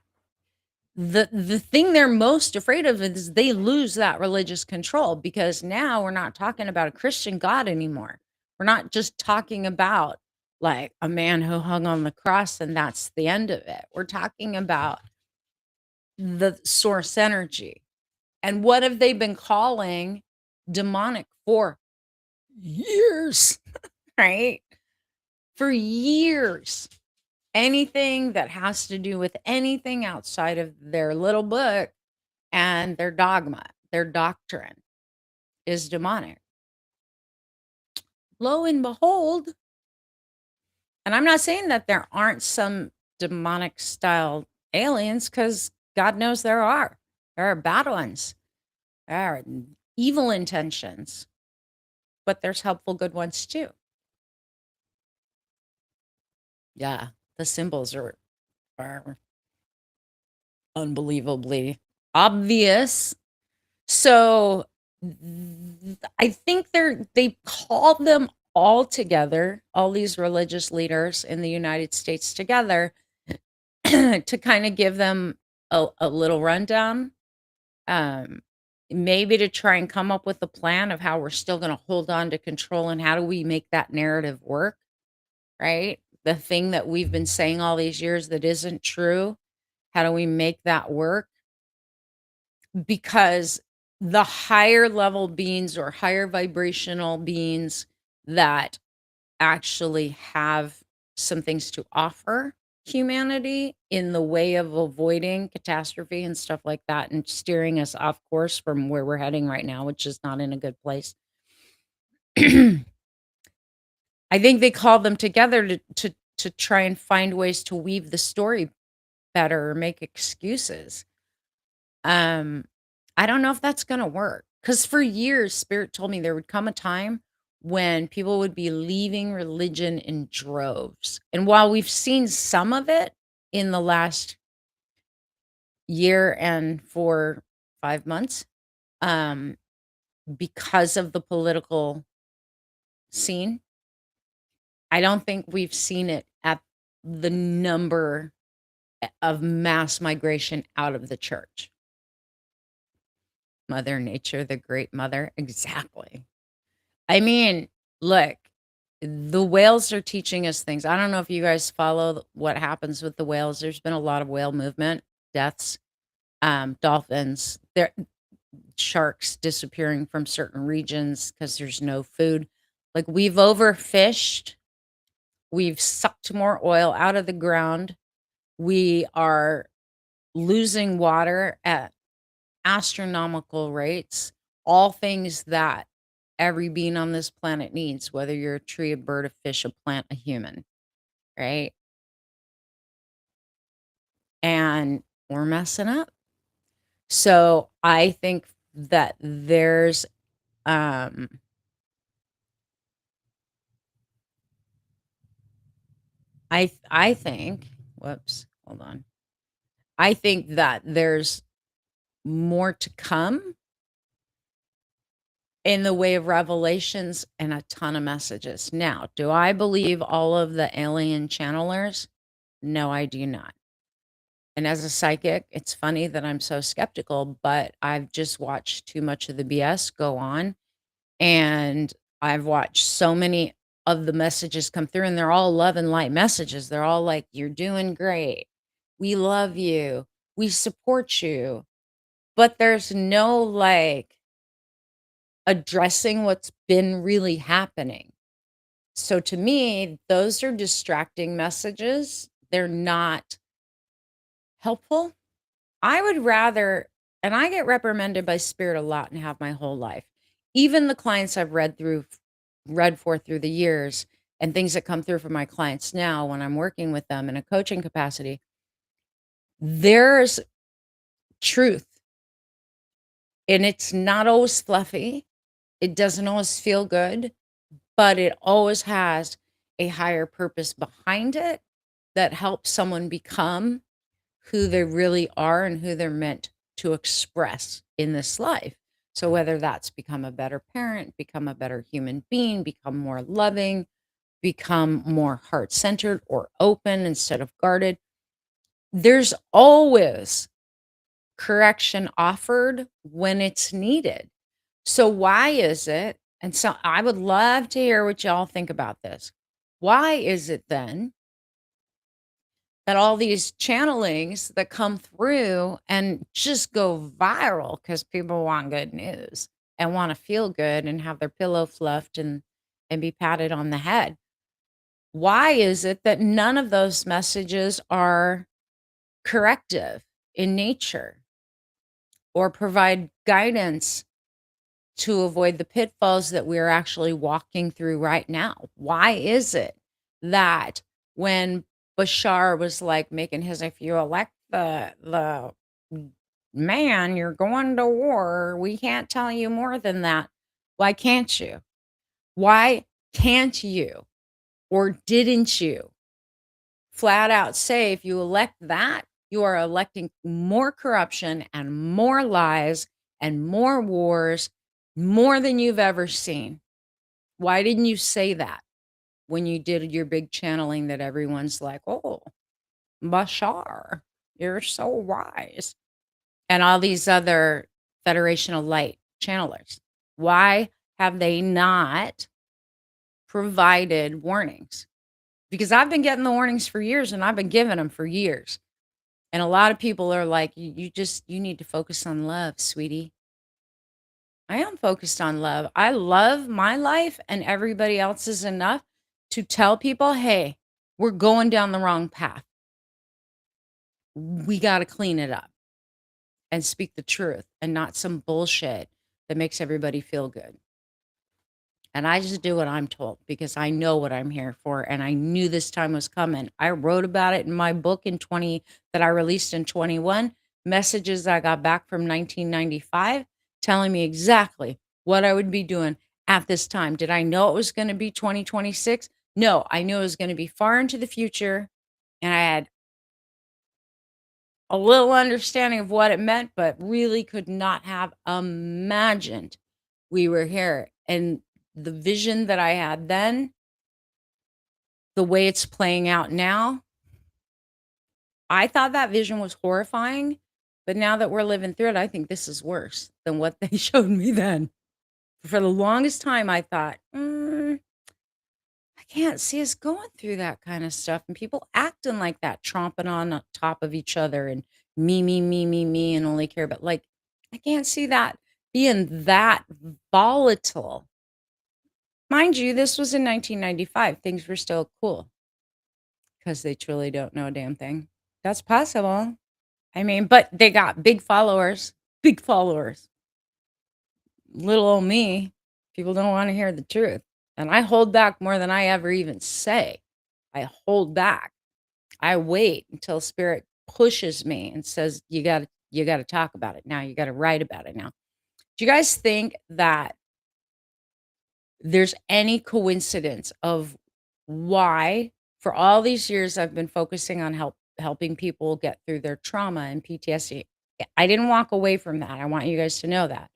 the thing they're most afraid of is they lose that religious control because now we're not talking about a Christian God anymore. We're not just talking about like a man who hung on the cross and that's the end of it. We're talking about the source energy. And what have they been calling demonic for years, right? For years. Anything that has to do with anything outside of their little book and their dogma, their doctrine is demonic. Lo and behold, and I'm not saying that there aren't some demonic style aliens because God knows there are. There are bad ones. There are evil intentions, but there's helpful good ones too. Yeah, the symbols are unbelievably obvious. So I think they called them all together, all these religious leaders in the United States together to kind of give them a little rundown. Um, maybe to try and come up with a plan of how we're still going to hold on to control and how do we make that narrative work, right? The thing that we've been saying all these years that isn't true, how do we make that work? Because the higher level beings or higher vibrational beings that actually have some things to offer humanity in the way of avoiding catastrophe and stuff like that and steering us off course from where we're heading right now, which is not in a good place. I think they called them together to try and find ways to weave the story better or make excuses. Um, I don't know if that's gonna work because for years, Spirit told me there would come a time when people would be leaving religion in droves, and while we've seen some of it in the last year and 4, 5 months, um, because of the political scene, I don't think we've seen it at the number of mass migration out of the church. Mother Nature, the great mother. Exactly. I mean, look, the whales are teaching us things. I don't know if you guys follow what happens with the whales. There's been a lot of whale movement, deaths, dolphins, there sharks disappearing from certain regions because there's no food. Like we've overfished, we've sucked more oil out of the ground. We are losing water at astronomical rates, all things that every being on this planet needs, whether you're a tree, a bird, a fish, a plant, a human, right? And we're messing up. So I think that there's um I think whoops, hold on. I think that there's more to come in the way of revelations and a ton of messages. Now, do I believe all of the alien channelers? No, I do not. And as a psychic, it's funny that I'm so skeptical, but I've just watched too much of the BS go on. And I've watched so many of the messages come through, and they're all love and light messages. They're all like, you're doing great. We love you. We support you. But there's no like addressing what's been really happening. So to me, those are distracting messages. They're not helpful. I would rather, and I get reprimanded by spirit a lot and have my whole life. Even the clients I've read for through the years and things that come through from my clients now when I'm working with them in a coaching capacity, there's truth and it's not always fluffy. It doesn't always feel good, but it always has a higher purpose behind it that helps someone become who they really are and who they're meant to express in this life. So whether that's become a better parent, become a better human being, become more loving, become more heart-centered or open instead of guarded, there's always correction offered when it's needed. So why is it, and so I would love to hear what y'all think about this. Why is it then that all these channelings that come through and just go viral because people want good news and want to feel good and have their pillow fluffed and be patted on the head? Why is it that none of those messages are corrective in nature or provide guidance to avoid the pitfalls that we're actually walking through right now? Why is it that when Bashar was like making his, if you elect the man, you're going to war, we can't tell you more than that. Why can't you? Why can't you? Or didn't you flat out say if you elect that, you are electing more corruption and more lies and more wars, more than you've ever seen? Why didn't you say that when you did your big channeling that everyone's like, "Oh, Bashar, you're so wise," and all these other Federation of Light channelers? Why have they not provided warnings? Because I've been getting the warnings for years, and I've been giving them for years. And a lot of people are like, you need to focus on love, sweetie." I am focused on love. I love my life and everybody else's enough to tell people, "Hey, we're going down the wrong path. We gotta clean it up and speak the truth and not some bullshit that makes everybody feel good." And I just do what I'm told because I know what I'm here for, and I knew this time was coming. I wrote about it in my book in 20 that I released in 21, messages I got back from 1995 telling me exactly what I would be doing at this time. Did I know it was gonna be 2026? No, I knew it was gonna be far into the future, and I had a little understanding of what it meant, but really could not have imagined we were here. And the vision that I had then, the way it's playing out now, I thought that vision was horrifying, but now that we're living through it, I think this is worse than what they showed me then. For the longest time, I thought, I can't see us going through that kind of stuff and people acting like that, tromping on top of each other and me, and only care. But like, I can't see that being that volatile. Mind you, this was in 1995. Things were still cool because they truly don't know a damn thing. That's possible. I mean, but they got big followers, big followers. Little old me, people don't want to hear the truth. And I hold back more than I ever even say. I hold back. I wait until spirit pushes me and says, you got to talk about it now. You got to write about it now. Do you guys think that there's any coincidence of why for all these years I've been focusing on helping people get through their trauma and PTSD? I didn't walk away from that. I want you guys to know that.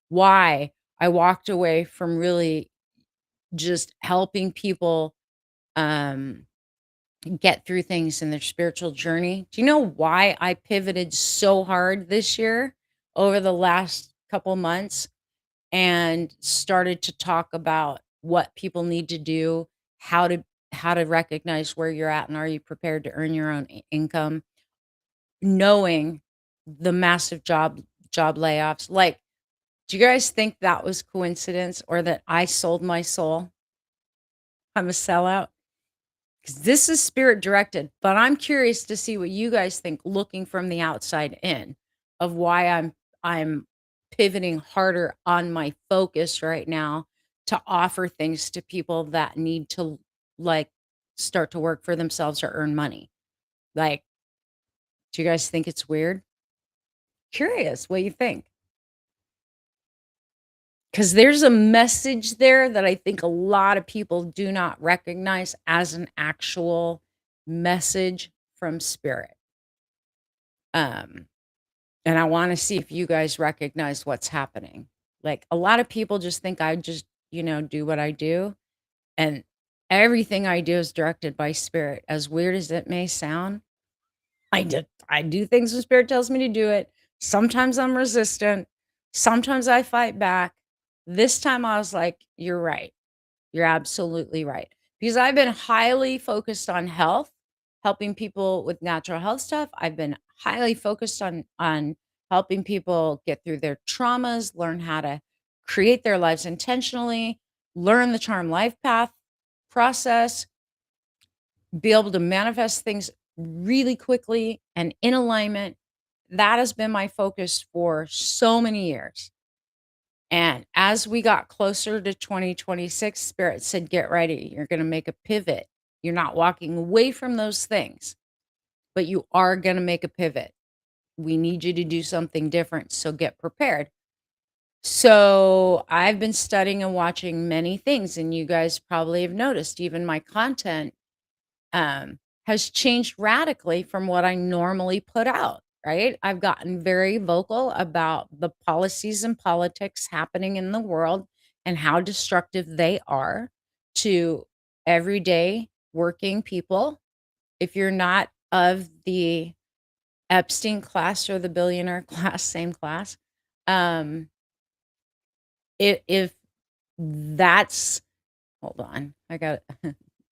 Why I walked away from really just helping people um get through things in their spiritual journey. Do you know why I pivoted so hard this year over the last couple months and started to talk about what people need to do, how to recognize where you're at and are you prepared to earn your own income, knowing the massive job layoffs. Like, do you guys think that was coincidence or that I sold my soul? I'm a sellout. 'Cause this is spirit directed, but I'm curious to see what you guys think looking from the outside in of why I'm pivoting harder on my focus right now to offer things to people that need to like start to work for themselves or earn money. Like, do you guys think it's weird? Curious what you think. Because there's a message there that I think a lot of people do not recognize as an actual message from spirit. Um, and I want to see if you guys recognize what's happening. Like a lot of people just think I just, do what I do. And everything I do is directed by spirit. As weird as it may sound, I do things when spirit tells me to do it. Sometimes I'm resistant. Sometimes I fight back. This time I was like, you're right. You're absolutely right. Because I've been highly focused on health, helping people with natural health stuff. I've been highly focused on helping people get through their traumas, learn how to create their lives intentionally, learn the charm life path process, be able to manifest things really quickly and in alignment. That has been my focus for so many years. And as we got closer to 2026, Spirit said, get ready. You're going to make a pivot. You're not walking away from those things, but you are going to make a pivot. We need you to do something different. So get prepared. So I've been studying and watching many things, and you guys probably have noticed even my content has changed radically from what I normally put out, right? I've gotten very vocal about the policies and politics happening in the world and how destructive they are to everyday working people. If you're not of the Epstein class or the billionaire class, same class, um, if that's hold on. I got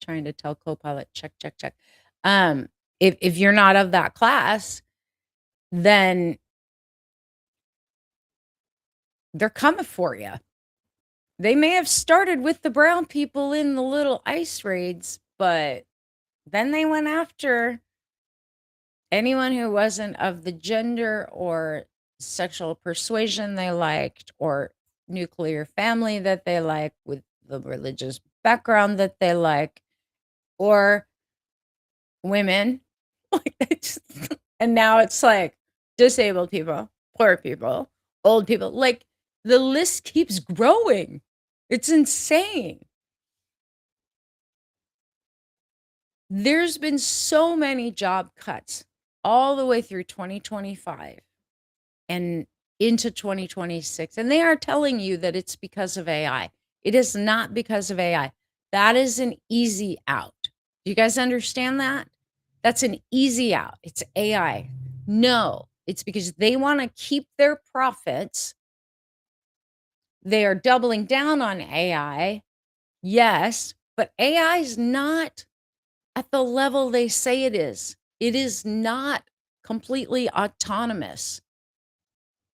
trying to tell Copilot, check, check, check. If you're not of that class, then They're coming for you. They may have started with the brown people in the little ice raids, but then they went after anyone who wasn't of the gender or sexual persuasion they liked, or nuclear family that they like, with the religious background that they like, or women. Like, they just and now it's like disabled people, poor people, old people. Like, the list keeps growing. It's insane. There's been so many job cuts all the way through 2025 and into 2026, and they are telling you that it's because of AI. It is not because of AI. That is an easy out. Do you guys understand that? That's an easy out. It's AI. No, it's because they want to keep their profits. They are doubling down on AI. Yes, but AI is not at the level they say it is. It is not completely autonomous.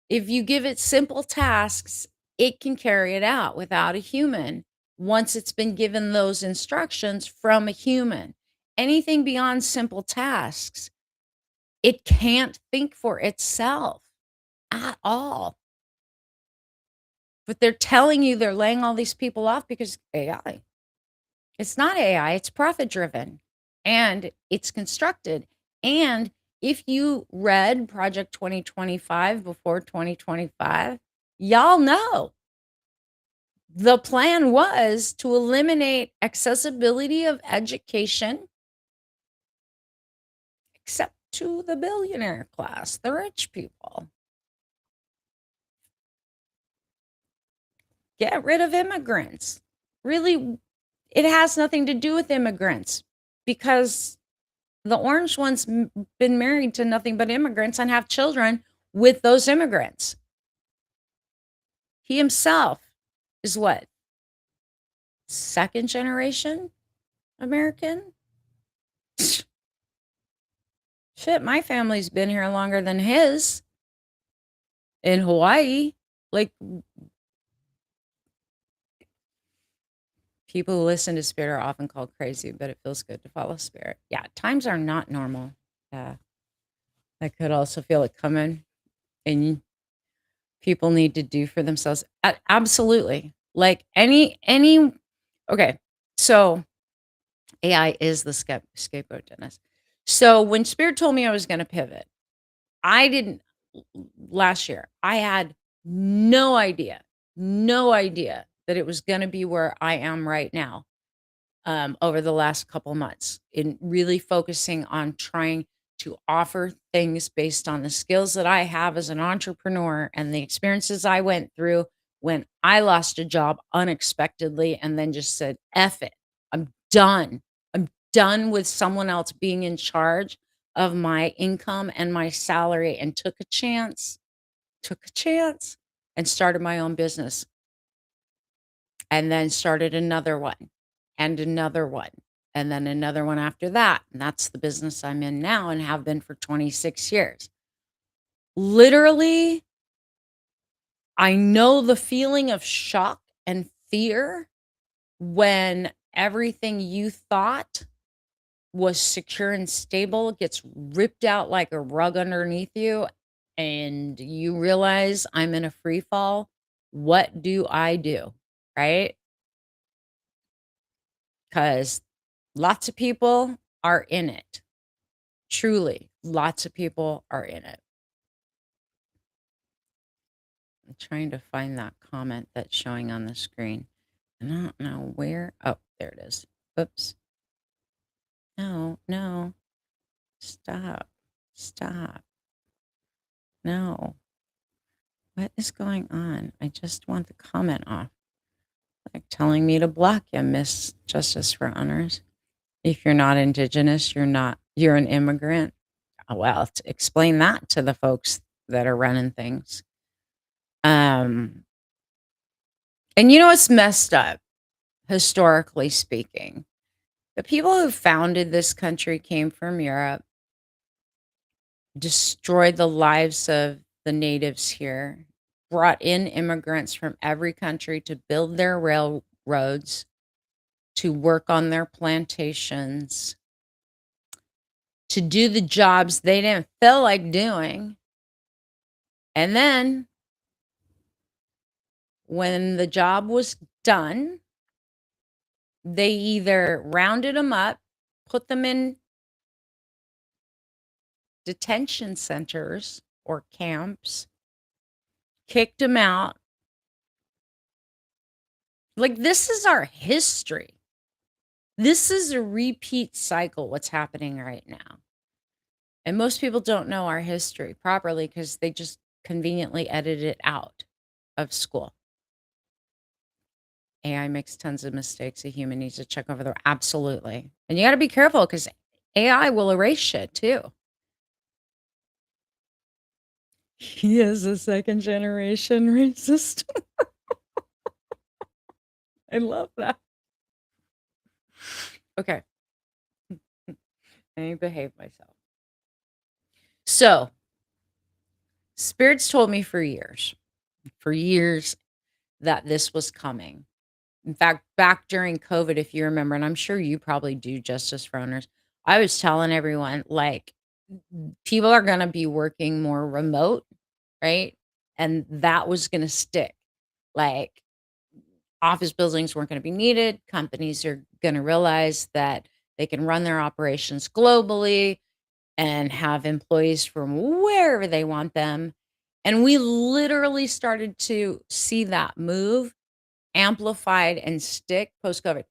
If you give it simple tasks, it can carry it out without a human once it's been given those instructions from a human. Anything beyond simple tasks, it can't think for itself at all. But they're telling you they're laying all these people off because AI. It's not AI, it's profit driven, and it's constructed. And if you read Project 2025 before 2025, y'all know the plan was to eliminate accessibility of education except to the billionaire class, the rich people. Get rid of immigrants. Really, it has nothing to do with immigrants, because the orange one's been married to nothing but immigrants and have children with those immigrants. He himself is what? Second generation American? Shit, my family's been here longer than his in Hawaii. Like, people who listen to spirit are often called crazy, but it feels good to follow spirit. Yeah, times are not normal. Yeah. I could also feel it coming, and people need to do for themselves. Absolutely. Like, any okay. So AI is the scapegoat, Dennis. So when spirit told me I was going to pivot, I didn't last year. I had no idea that it was going to be where I am right now. Over the last couple months, in really focusing on trying to offer things based on the skills that I have as an entrepreneur and the experiences I went through when I lost a job unexpectedly and then just said, F it. I'm done. I'm done with someone else being in charge of my income and my salary, and took a chance and started my own business, and then started another one and another one and then another one after that. And that's the business I'm in now and have been for 26 years. Literally, I know the feeling of shock and fear when everything you thought was secure and stable gets ripped out like a rug underneath you, and you realize I'm in a free fall. What do I do? Right? Because lots of people are in it. Truly, lots of people are in it. I'm trying to find that comment that's showing on the screen. I don't know where. Oh, there it is. Oops. No, no. Stop. Stop. No. What is going on? I just want the comment off. Like telling me to block you, Miss Justice for Honors. If you're not indigenous, you're an immigrant. Oh, well, explain that to the folks that are running things. Um, and you know what's messed up, historically speaking? The people who founded this country came from Europe, destroyed the lives of the natives here, brought in immigrants from every country to build their railroads, to work on their plantations, to do the jobs they didn't feel like doing. And then when the job was done, they either rounded them up, put them in detention centers or camps, kicked them out. Like, this is our history. This is a repeat cycle, what's happening right now. And most people don't know our history properly because they just conveniently edit it out of school. AI makes tons of mistakes. A human needs to check over the absolutely. And you got to be careful because AI will erase shit too. He is a second generation racist. I love that. Okay. Let me behave myself. So, spirits told me for years that this was coming. In fact, back during COVID, if you remember, and I'm sure you probably do, Justice for Owners, I was telling everyone, like, people are going to be working more remote, right? And that was going to stick. Like, office buildings weren't going to be needed. Companies are going to realize that they can run their operations globally and have employees from wherever they want them. And we literally started to see that move amplified and stick post-COVID.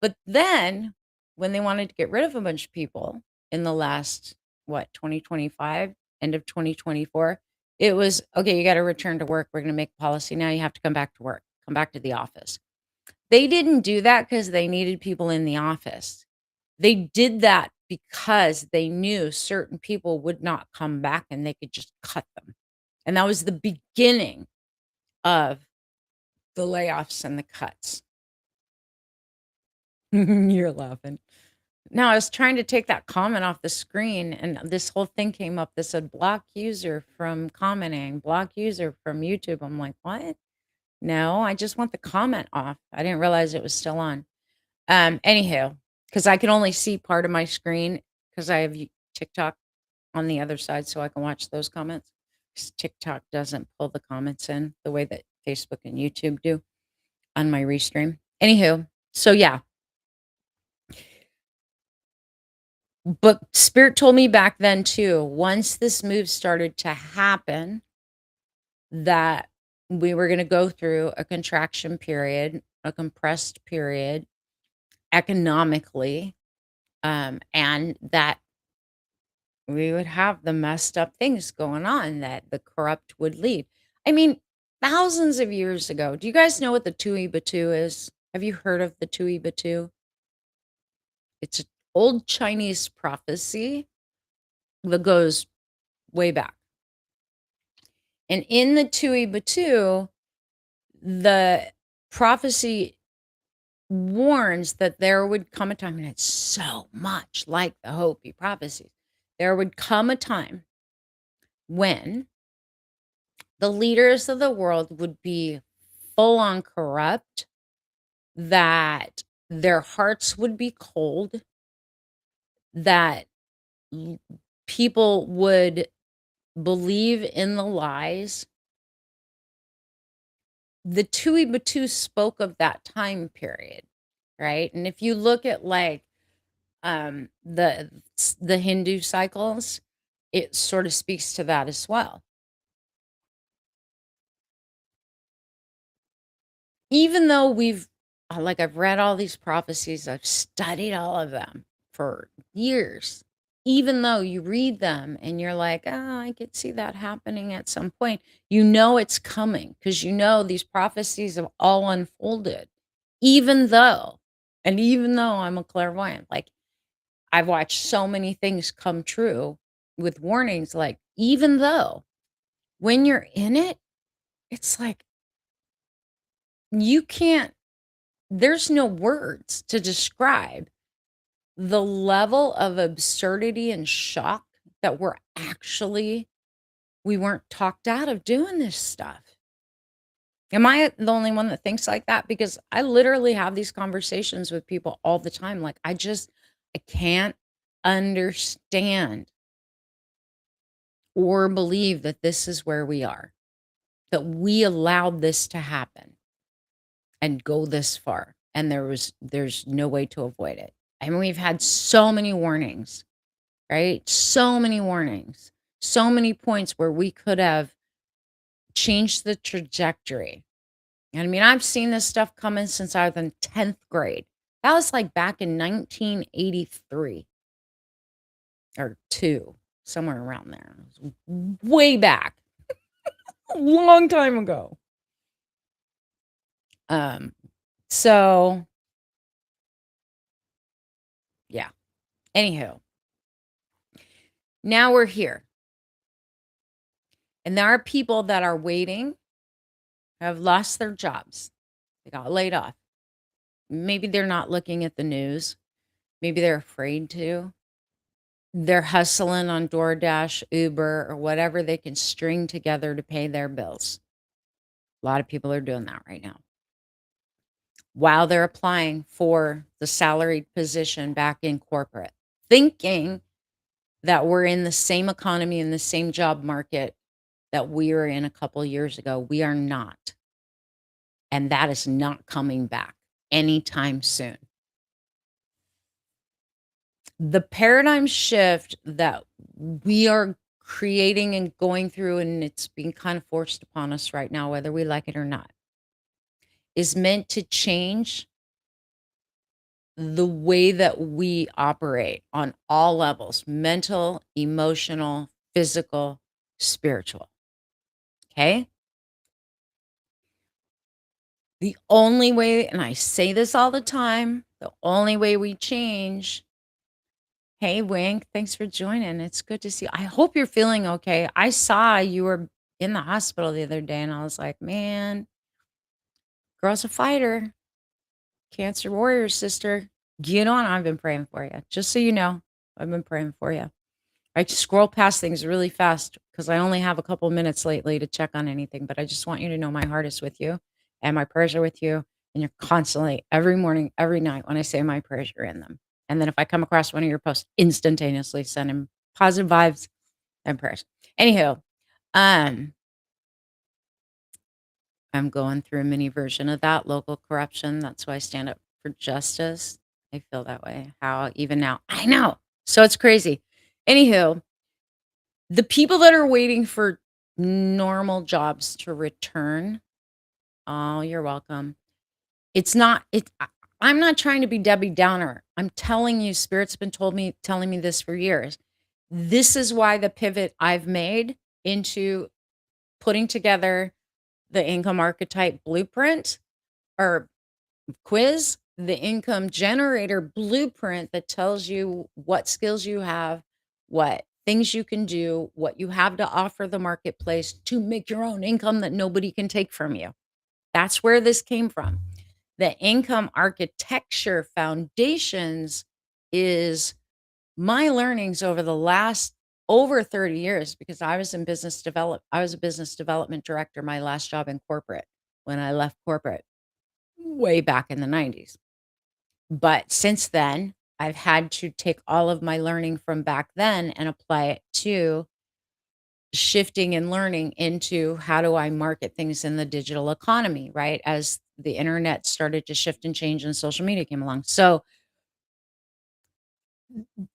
But then when they wanted to get rid of a bunch of people in the last, 2025, end of 2024, it was, okay, you got to return to work. We're going to make policy now. You have to come back to work, come back to the office. They didn't do that because they needed people in the office. They did that because they knew certain people would not come back and they could just cut them. And that was the beginning of the layoffs and the cuts. You're laughing. No, I was trying to take that comment off the screen and this whole thing came up that said block user from commenting, block user from YouTube. I'm like, what? No, I just want the comment off. I didn't realize it was still on. Anywho, because I can only see part of my screen because I have TikTok on the other side so I can watch those comments. 'Cause TikTok doesn't pull the comments in the way that Facebook and YouTube do on my restream. Anywho, so yeah. But Spirit told me back then too, once this move started to happen, that we were going to go through a contraction period, a compressed period economically, and that we would have the messed up things going on that the corrupt would lead. I mean, thousands of years ago, do you guys know what the Tui Batu is? Have you heard of the Tui Batu? It's an old Chinese prophecy that goes way back. And in the Tui Batu, the prophecy warns that there would come a time, and it's so much like the Hopi prophecies. There would come a time when the leaders of the world would be full on corrupt, that their hearts would be cold, that people would believe in the lies. The Tui Batu spoke of that time period, right? And if you look at like the Hindu cycles, it sort of speaks to that as well. Even though I've read all these prophecies, I've studied all of them for years. Even though you read them and you're like, oh, I could see that happening at some point, you know it's coming because you know these prophecies have all unfolded. Even though I'm a clairvoyant, like I've watched so many things come true with warnings, like even though when you're in it, it's like you can't, there's no words to describe the level of absurdity and shock that we weren't talked out of doing this stuff. Am I the only one that thinks like that? Because I literally have these conversations with people all the time. Like, I can't understand or believe that this is where we are, that we allowed this to happen and go this far. And there's no way to avoid it. I mean, we've had so many warnings, right? So many warnings, so many points where we could have changed the trajectory. And I mean, I've seen this stuff coming since I was in 10th grade. That was like back in 1983 or 2, somewhere around there. It was way back, a long time ago. Um, so yeah. Anywho, now we're here. And there are people that are waiting, have lost their jobs. They got laid off. Maybe they're not looking at the news. Maybe they're afraid to. They're hustling on DoorDash, Uber, or whatever they can string together to pay their bills. A lot of people are doing that right now. While they're applying for the salaried position back in corporate, thinking that we're in the same economy and the same job market that we were in a couple years ago. We are not. And that is not coming back anytime soon. The paradigm shift that we are creating and going through, and it's being kind of forced upon us right now, whether we like it or not, is meant to change the way that we operate on all levels: mental, emotional, physical, spiritual. Okay. The only way, and I say this all the time, the only way we change. Hey, Wink, thanks for joining. It's good to see you. I hope you're feeling okay. I saw you were in the hospital the other day, and I was like, man, girl's a fighter, cancer warrior, sister. Get on. I've been praying for you. Just so you know, I've been praying for you. I scroll past things really fast because I only have a couple minutes lately to check on anything, but I just want you to know my heart is with you and my prayers are with you. And you're constantly, every morning, every night, when I say my prayers, you're in them. And then if I come across one of your posts, instantaneously send him positive vibes and prayers. Anywho, um, I'm going through a mini version of that local corruption. That's why I stand up for justice. I feel that way. How even now, I know. So it's crazy. Anywho, the people that are waiting for normal jobs to return, oh, you're welcome. It's not I'm not trying to be Debbie Downer. I'm telling you, Spirit's been telling me this for years. This is why the pivot I've made into putting together the income archetype blueprint or quiz, the income generator blueprint that tells you what skills you have, what things you can do, what you have to offer the marketplace to make your own income that nobody can take from you. That's where this came from. The income architecture foundations is my learnings over the last over 30 years because I was a business development director, my last job in corporate when I left corporate way back in the 90s. But since then, I've had to take all of my learning from back then and apply it to shifting and learning into how do I market things in the digital economy, right? As the internet started to shift and change and social media came along. So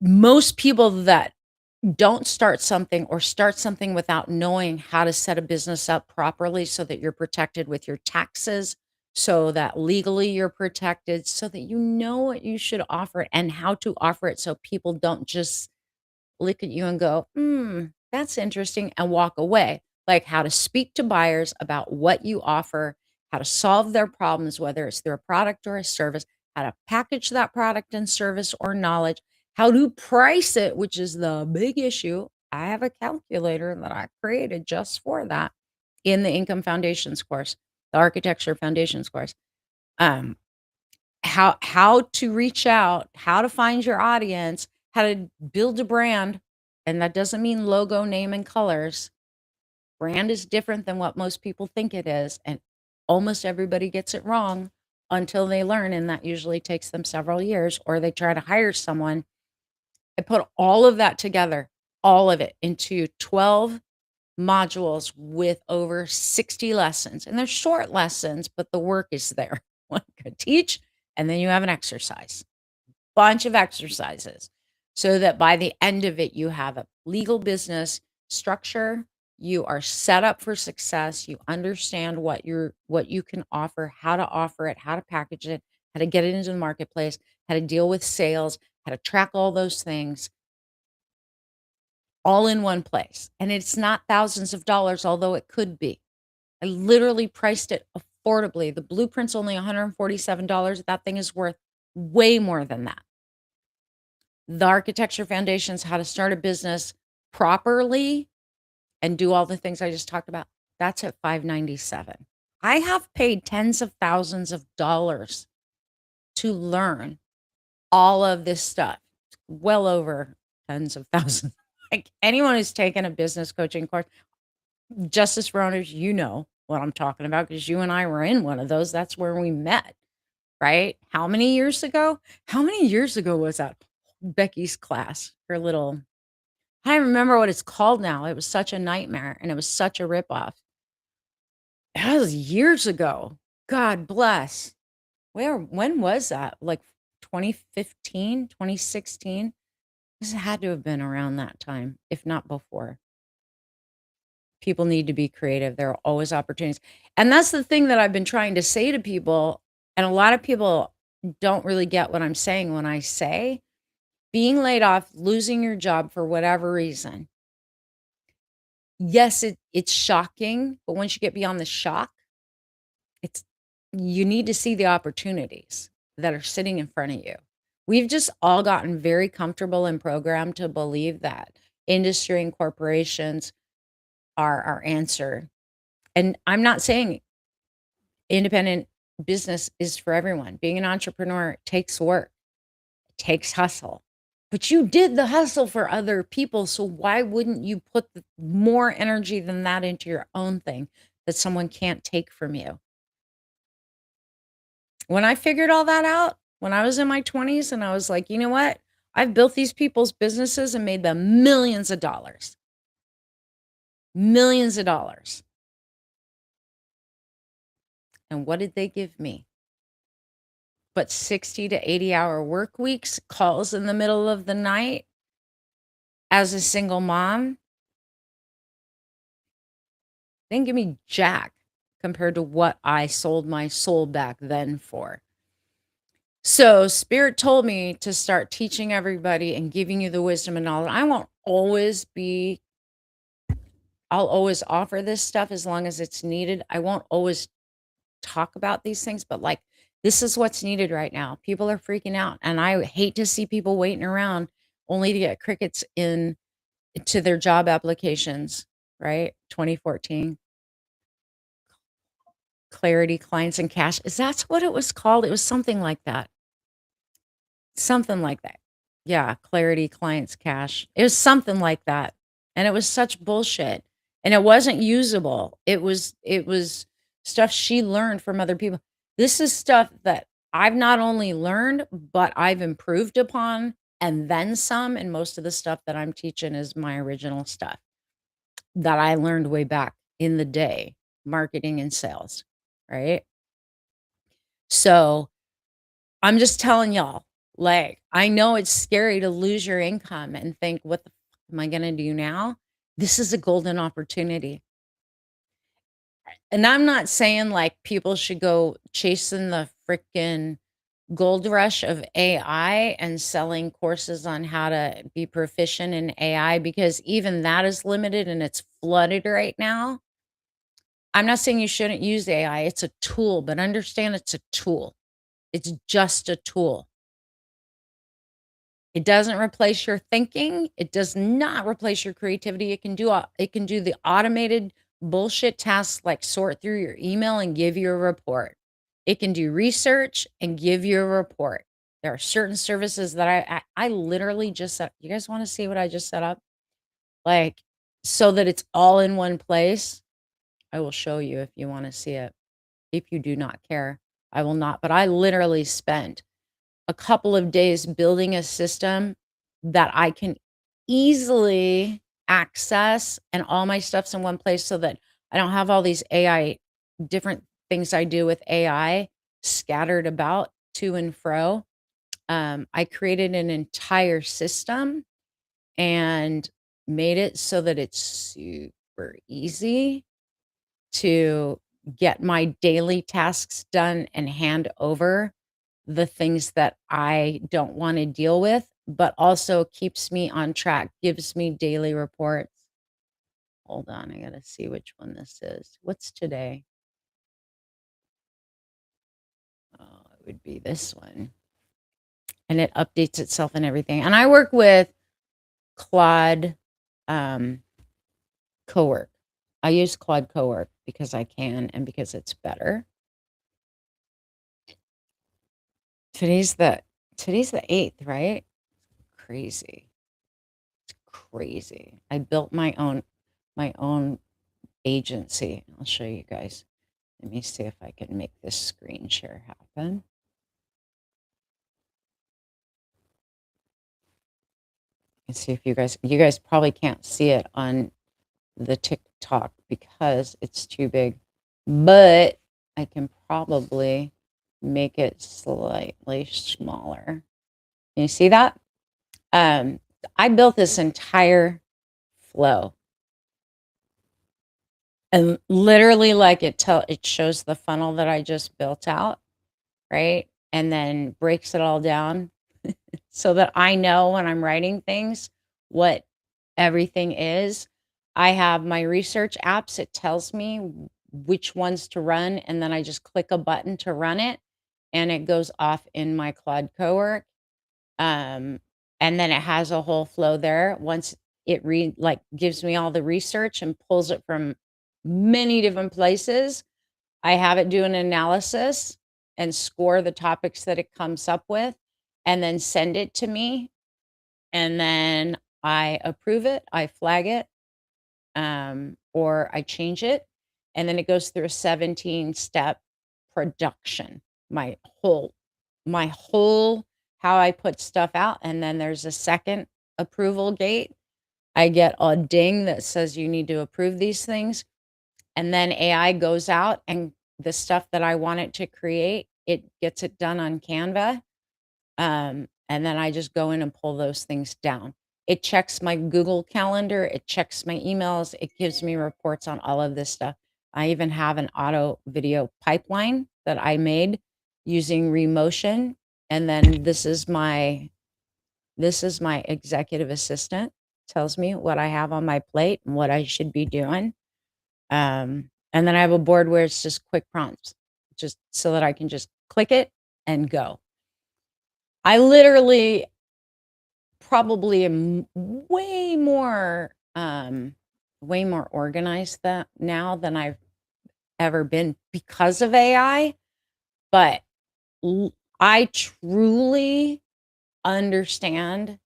most people that don't start something or start something without knowing how to set a business up properly so that you're protected with your taxes, so that legally you're protected, so that you know what you should offer and how to offer it so people don't just look at you and go, that's interesting, and walk away. Like how to speak to buyers about what you offer, how to solve their problems, whether it's through a product or a service, how to package that product and service or knowledge, how to price it, which is the big issue. I have a calculator that I created just for that in the Income Foundations course, the Architecture Foundations course. Um, how to reach out, how to find your audience, how to build a brand, and that doesn't mean logo, name, and colors. Brand is different than what most people think it is, and Almost everybody gets it wrong until they learn, and that usually takes them several years, or they try to hire someone. I put all of that together, all of it into 12 modules with over 60 lessons, and they're short lessons, but the work is there. Like a teach, and then you have an exercise, bunch of exercises, so that by the end of it, you have a legal business structure, you are set up for success, you understand what you can offer, how to offer it, how to package it, how to get it into the marketplace, how to deal with sales, how to track all those things all in one place, and it's not thousands of dollars, although it could be. I literally priced it affordably. The blueprint's only $147. That thing is worth way more than that. The architecture foundations, how to start a business properly and do all the things I just talked about, that's at $597. I have paid tens of thousands of dollars to learn all of this stuff. Well over tens of thousands. Like anyone who's taken a business coaching course, Justice for Owners, you know what I'm talking about because you and I were in one of those. That's where we met, right? How many years ago? How many years ago was that? Becky's class, her little, I don't remember what it's called now. It was such a nightmare and it was such a ripoff. That was years ago. God bless. When was that? Like 2015, 2016? This had to have been around that time, if not before. People need to be creative. There are always opportunities. And that's the thing that I've been trying to say to people. And a lot of people don't really get what I'm saying when I say being laid off, losing your job for whatever reason. Yes, it's shocking, but once you get beyond the shock, it's you need to see the opportunities that are sitting in front of you. We've just all gotten very comfortable and programmed to believe that industry and corporations are our answer. And I'm not saying independent business is for everyone. Being an entrepreneur takes work, takes hustle. But you did the hustle for other people, so why wouldn't you put more energy than that into your own thing that someone can't take from you? When I figured all that out, when I was in my 20s and I was like, "You know what? I've built these people's businesses and made them millions of dollars." Millions of dollars. And what did they give me? But 60 to 80-hour work weeks, calls in the middle of the night as a single mom. They didn't give me jack compared to what I sold my soul back then for. So Spirit told me to start teaching everybody and giving you the wisdom and knowledge. I'll always offer this stuff as long as it's needed. I won't always talk about these things, but like this is what's needed right now. People are freaking out, and I hate to see people waiting around only to get crickets in to their job applications, right? 2014 Clarity Clients and Cash. Is that what it was called? It was something like that. Something like that. Yeah, Clarity Clients Cash. It was something like that. And it was such bullshit. And it wasn't usable. It was stuff she learned from other people. This is stuff that I've not only learned, but I've improved upon and then some. And most of the stuff that I'm teaching is my original stuff that I learned way back in the day, marketing and sales, right? So I'm just telling y'all, like, I know it's scary to lose your income and think, what the am I going to do now? This is a golden opportunity. And I'm not saying like people should go chasing the freaking gold rush of AI and selling courses on how to be proficient in AI because even that is limited and it's flooded right now. I'm not saying you shouldn't use AI. It's a tool, but understand it's a tool. It's just a tool. It doesn't replace your thinking. It does not replace your creativity. It can do the automated bullshit tasks like sort through your email and give you a report. It can do research and give you a report. There are certain services that I literally just set. You guys want to see what I just set up? Like so that it's all in one place. I will show you if you want to see it. If you do not care, I will not. But I literally spent a couple of days building a system that I can easily access and all my stuff's in one place so that I don't have all these AI different things I do with AI scattered about to and fro. I created an entire system and made it so that it's super easy to get my daily tasks done and hand over the things that I don't wanna deal with, but also keeps me on track, gives me daily reports. Hold on, I gotta see which one this is. What's today? Oh, it would be this one, and it updates itself and everything, and I work with Claude, um, Cowork. I use Claude Cowork because I can and because it's better. Today's the today's the 8th, right? Crazy. It's crazy. I built my own agency. I'll show you guys. Let me see if I can make this screen share happen. And see if you guys probably can't see it on the TikTok because it's too big, but I can probably make it slightly smaller. Can you see that? Um, I built this entire flow. And literally, like, it shows the funnel that I just built out, right? And then breaks it all down so that I know when I'm writing things what everything is. I have my research apps, it tells me which ones to run, and then I just click a button to run it, and it goes off in my Claude Cowork. Um, and then it has a whole flow there. Once it gives me all the research and pulls it from many different places, I have it do an analysis and score the topics that it comes up with and then send it to me. And then I approve it, I flag it, or I change it. And then it goes through a 17-step production. My whole my whole how I put stuff out, and then there's a second approval gate. I get a ding that says you need to approve these things, and then AI goes out and the stuff that I want it to create, it gets it done on Canva. And then I just go in and pull those things down. It checks my Google Calendar, it checks my emails, it gives me reports on all of this stuff. I even have an auto video pipeline that I made using Remotion, and then this is my executive assistant, tells me what I have on my plate and what I should be doing. And then I have a board where it's just quick prompts, just so that I can just click it and go. I literally probably am way more organized that now than I've ever been because of AI, but I truly understand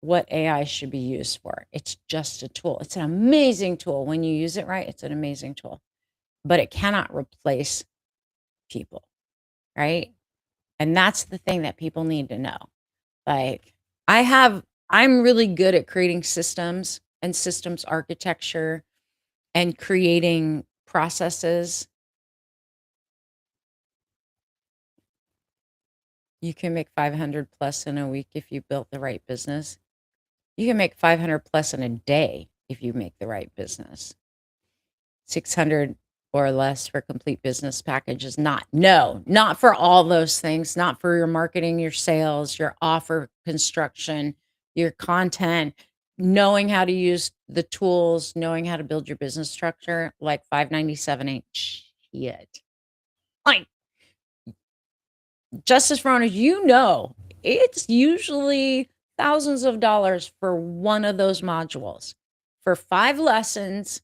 what AI should be used for. It's just a tool. It's an amazing tool. When you use it right, it's an amazing tool, but it cannot replace people, right? And that's the thing that people need to know. Like, I'm really good at creating systems and systems architecture and creating processes. You can make 500 plus in a week if you built the right business. You can make 500 plus in a day if you make the right business. 600 or less for complete business packages. Not for all those things, not for your marketing, your sales, your offer construction, your content, knowing how to use the tools, knowing how to build your business structure. Like 597 ain't shit. Like, Justice for Owners, it's usually thousands of dollars for one of those modules. For 5 lessons,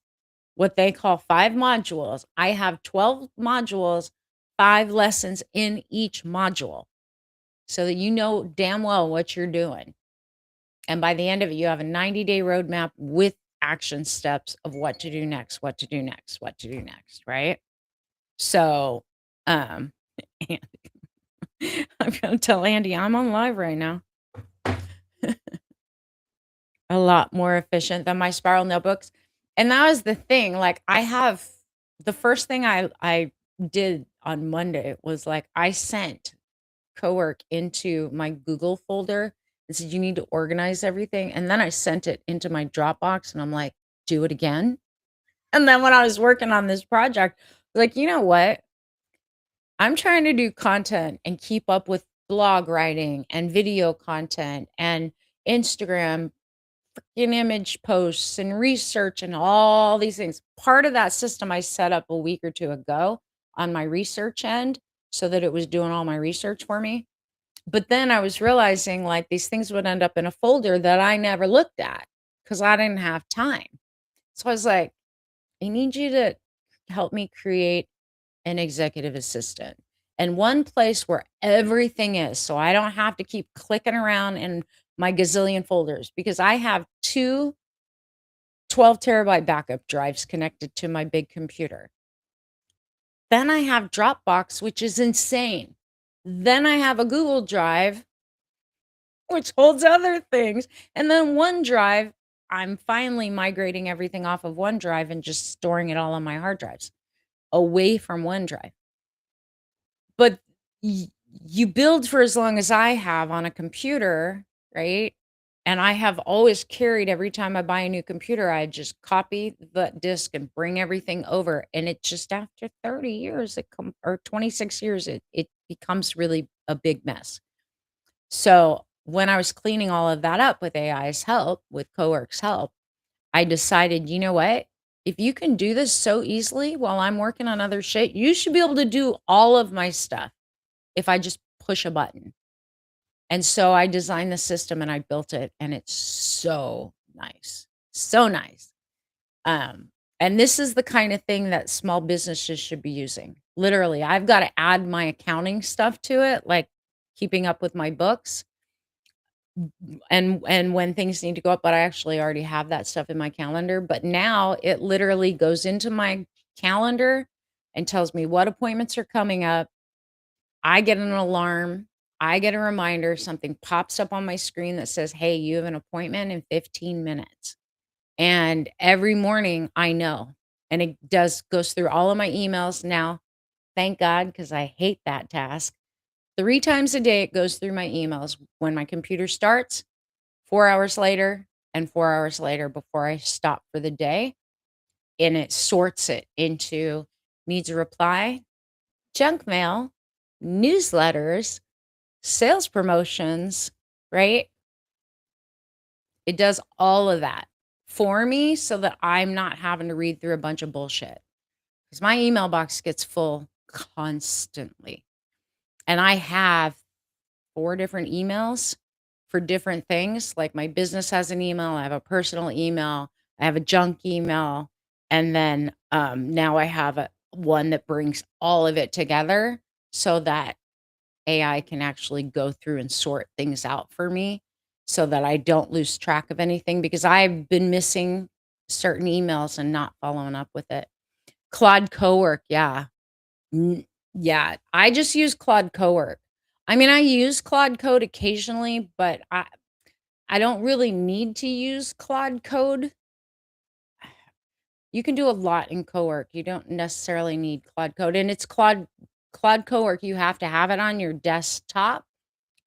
what they call 5 modules, I have 12 modules, 5 lessons in each module, so that you know damn well what you're doing. And by the end of it, you have a 90-day roadmap with action steps of what to do next, what to do next, what to do next, right? So, um, and I'm gonna tell Andy I'm on live right now. A lot more efficient than my spiral notebooks. And that was the thing, like, I have the first thing I did on Monday was, like, I sent cowork into my Google folder and said, "You need to organize everything," and then I sent it into my Dropbox, and I'm like, "Do it again?" And then when I was working on this project, like, "You know what? I'm trying to do content and keep up with blog writing and video content and Instagram freaking image posts and research and all these things." Part of that system I set up a week or 2 ago on my research end so that it was doing all my research for me. But then I was realizing, like, these things would end up in a folder that I never looked at because I didn't have time. So I was like, "I need you to help me create an executive assistant and one place where everything is, so I don't have to keep clicking around in my gazillion folders," because I have 2 12 terabyte backup drives connected to my big computer. Then I have Dropbox, which is insane. Then I have a Google Drive, which holds other things, and then OneDrive, I'm finally migrating everything off of OneDrive and just storing it all on my hard drives, away from OneDrive. But y you build for as long as I have on a computer, right? And I have always carried every time I buy a new computer, I just copy the disk and bring everything over, and it just after 30 years, it come or 26 years, it becomes really a big mess. So, when I was cleaning all of that up with AI's help, with Cowork's help, I decided, "You know what? If you can do this so easily while I'm working on other shit, you should be able to do all of my stuff if I just push a button." And so I designed the system and I built it, and it's so nice. So nice. And this is the kind of thing that small businesses should be using. Literally, I've got to add my accounting stuff to it, like keeping up with my books and when things need to go up, but I actually already have that stuff in my calendar. But now it literally goes into my calendar and tells me what appointments are coming up. I get an alarm. I get a reminder. Something pops up on my screen that says, "Hey, you have an appointment in 15 minutes." And every morning I know. And it goes through all of my emails now. Thank God, because I hate that task. 3 times a day it goes through my emails when my computer starts, 4 hours later, and 4 hours later before I stop for the day. And it sorts it into needs a reply, junk mail, newsletters, sales promotions, right? It does all of that for me so that I'm not having to read through a bunch of bullshit because my email box gets full constantly. And I have 4 different emails for different things. Like my business has an email, I have a personal email, I have a junk email, and then now I have one that brings all of it together so that AI can actually go through and sort things out for me so that I don't lose track of anything because I've been missing certain emails and not following up with it. Claude Cowork, yeah. Yeah, I just use Claude Cowork. I mean, I use Claude Code occasionally, but I don't really need to use Claude Code. You can do a lot in Cowork. You don't necessarily need Claude Code, and it's Claude Cowork. You have to have it on your desktop.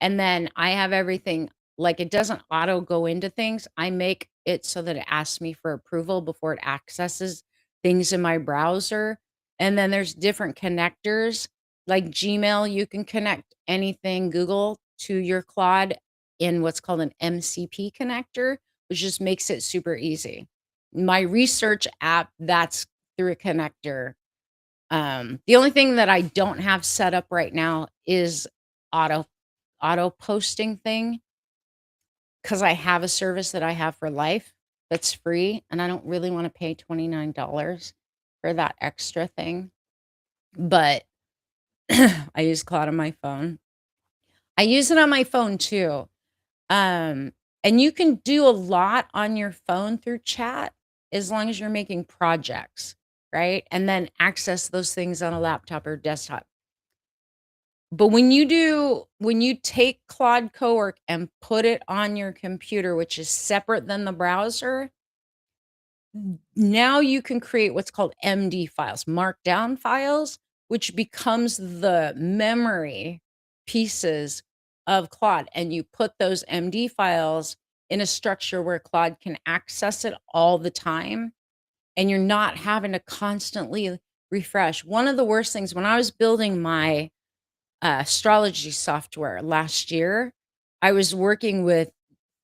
And then I have everything like, it doesn't auto go into things. I make it so that it asks me for approval before it accesses things in my browser. And then there's different connectors, like Gmail, you can connect anything Google to your Claude in what's called an MCP connector, which just makes it super easy. My research app, that's through a connector. The only thing that I don't have set up right now is auto auto posting thing because I have a service that I have for life that's free, and I don't really wanna pay $29 for that extra thing, but I use Claude on my phone. I use it on my phone too, and you can do a lot on your phone through chat as long as you're making projects. right? And then access those things on a laptop or desktop. But when you take Claude Cowork and put it on your computer, which is separate than the browser, now you can create what's called MD files, markdown files, which becomes the memory pieces of Claude, and you put those MD files in a structure where Claude can access it all the time, and you're not having to constantly refresh. One of the worst things when I was building my astrology software last year, I was working with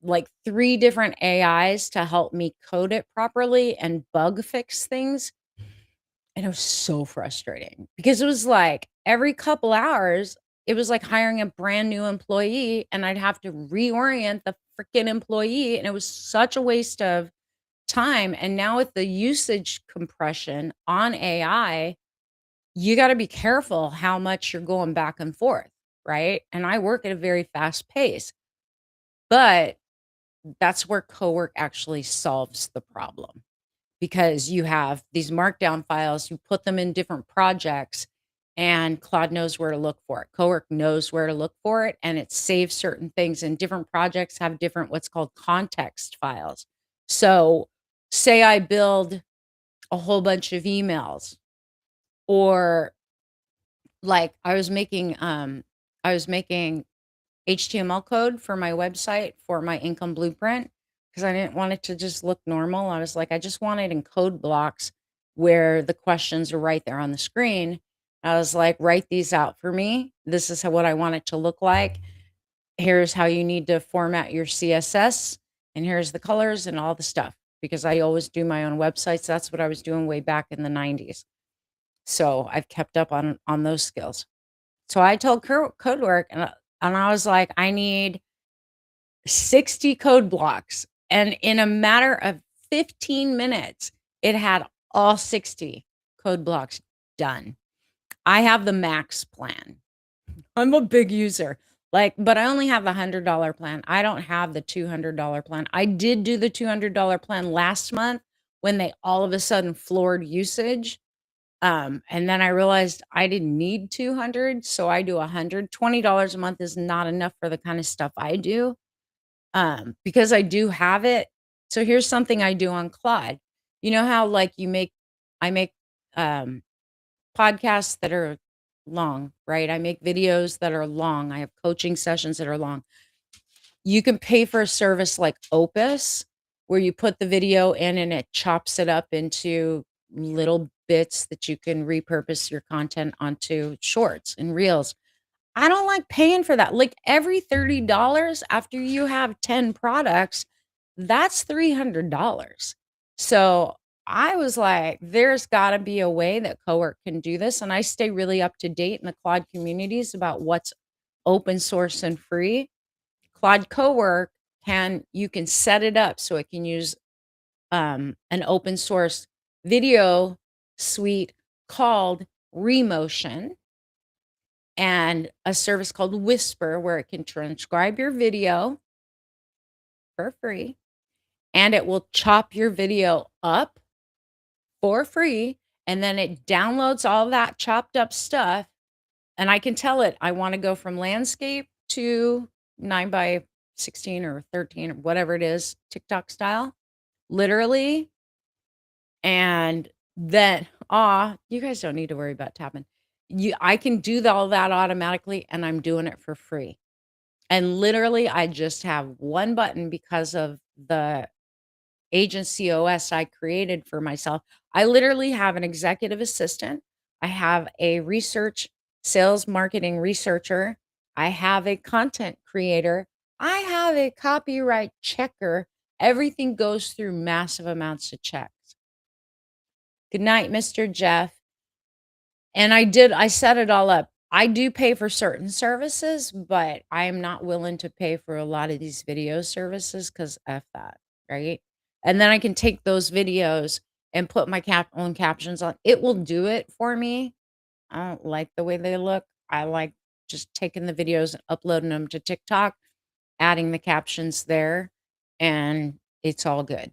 like 3 different AIs to help me code it properly and bug fix things, and it was so frustrating because it was like every couple hours, it was like hiring a brand new employee, and I'd have to reorient the freaking employee, and it was such a waste of time, and now with the usage compression on AI, you gotta be careful how much you're going back and forth, right? And I work at a very fast pace, but that's where Cowork actually solves the problem because you have these markdown files, you put them in different projects, and Claude knows where to look for it. Cowork knows where to look for it, and it saves certain things, and different projects have different what's called context files. So, say I build a whole bunch of emails or like I was making HTML code for my website for my income blueprint because I didn't want it to just look normal. I was like, I just want it in code blocks where the questions are right there on the screen. I was like, write these out for me. This is what I want it to look like. Here's how you need to format your CSS, and here's the colors and all the stuff because I always do my own websites. That's what I was doing way back in the 90s. So I've kept up on those skills. So I told Codework, and I was like, "I need 60 code blocks." And in a matter of 15 minutes, it had all 60 code blocks done. I have the max plan. I'm a big user, like, but I only have the $100 plan. I don't have the $200 plan. I did do the $200 plan last month when they all of a sudden floored usage. And then I realized I didn't need 200, so I do 100. $20 a month is not enough for the kind of stuff I do, because I do have it. So here's something I do on Claude. You know how like I make um, podcasts that are long, right? I make videos that are long. I have coaching sessions that are long. You can pay for a service like Opus, where you put the video in and it chops it up into little bits that you can repurpose your content onto shorts and reels. I don't like paying for that. Like every $30 after you have 10 products, that's $300. So I was like, there's got to be a way that Cowork can do this. And I stay really up to date in the Claude communities about what's open source and free. Claude Cowork you can set it up so it can use an open source video suite called Remotion and a service called Whisper where it can transcribe your video for free and it will chop your video up for free and then it downloads all that chopped up stuff and I can tell it I want to go from landscape to 9 by 16 or 13 or whatever it is, TikTok style, literally. And then, you guys don't need to worry about tapping. I can do all that automatically and I'm doing it for free. And literally, I just have one button because of the agency OS I created for myself. I literally have an executive assistant. I have a research sales marketing researcher. I have a content creator. I have a copyright checker. Everything goes through massive amounts of checks. Good night, Mr. Jeff. And I set it all up. I do pay for certain services, but I am not willing to pay for a lot of these video services because F that, right? And then I can take those videos and put my own captions on. It will do it for me. I don't like the way they look. I like just taking the videos and uploading them to TikTok, adding the captions there, and it's all good.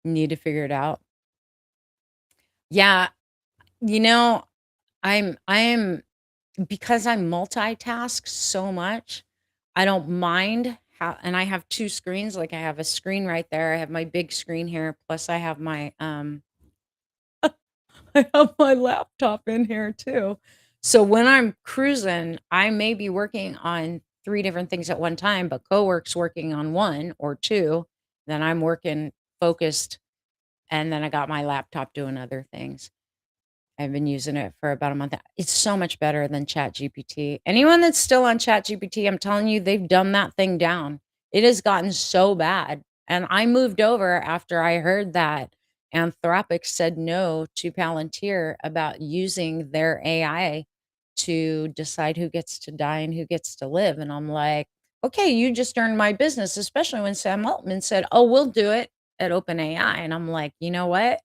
Need to figure it out. Yeah, you know, I am because I multitask so much, I don't mind how and I have 2 screens, like, I have a screen right there, I have my big screen here, plus I have my, I have my laptop in here too. So when I'm cruising, I may be working on 3 different things at one time, but cowork's working on 1 or 2, then I'm working focused, and then I got my laptop doing other things. I've been using it for about a month. It's so much better than ChatGPT. Anyone that's still on ChatGPT, I'm telling you, they've dumbed that thing down. It has gotten so bad. And I moved over after I heard that Anthropic said no to Palantir about using their AI to decide who gets to die and who gets to live. And I'm like, okay, you just earned my business, especially when Sam Altman said, oh, we'll do it at OpenAI. And I'm like, you know what?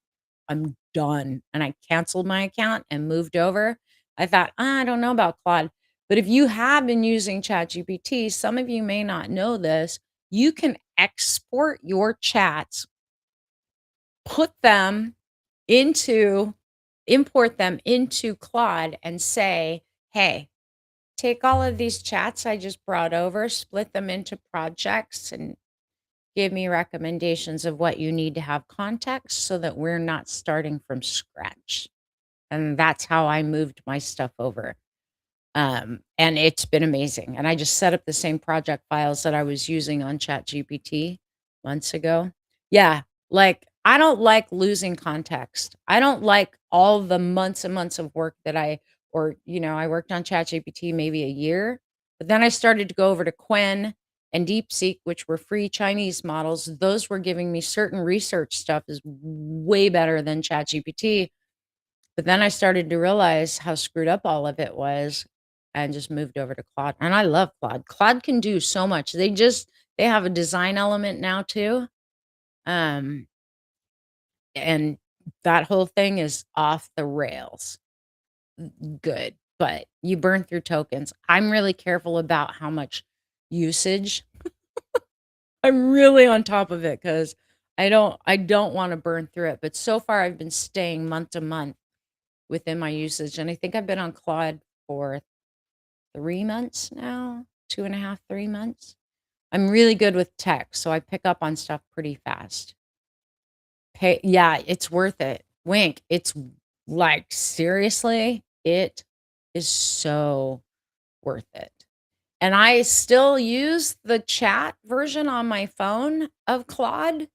I'm done. And I canceled my account and moved over. I thought, I don't know about Claude. But if you have been using ChatGPT, some of you may not know this. You can export your chats, put them into, import them into Claude and say, hey, take all of these chats I just brought over, split them into projects, and give me recommendations of what you need to have context so that we're not starting from scratch. And that's how I moved my stuff over. And it's been amazing. And I just set up the same project files that I was using on ChatGPT months ago. Yeah, like I don't like losing context. I don't like all the months and months of work that I worked on ChatGPT maybe a year, but then I started to go over to Quen and DeepSeek, which were free Chinese models. Those were giving me certain research stuff is way better than ChatGPT. But then I started to realize how screwed up all of it was and just moved over to Claude, and I love Claude. Claude can do so much. They have a design element now too, um, and that whole thing is off the rails. Good, but you burn through tokens. I'm really careful about how much usage. I'm really on top of it because I don't wanna burn through it, but so far I've been staying month to month within my usage, and I think I've been on Claude for 3 months now, 2.5, 3 months. I'm really good with tech, so I pick up on stuff pretty fast. Yeah, it's worth it. Wink, it's like, seriously, it is so worth it. And I still use the chat version on my phone of Claude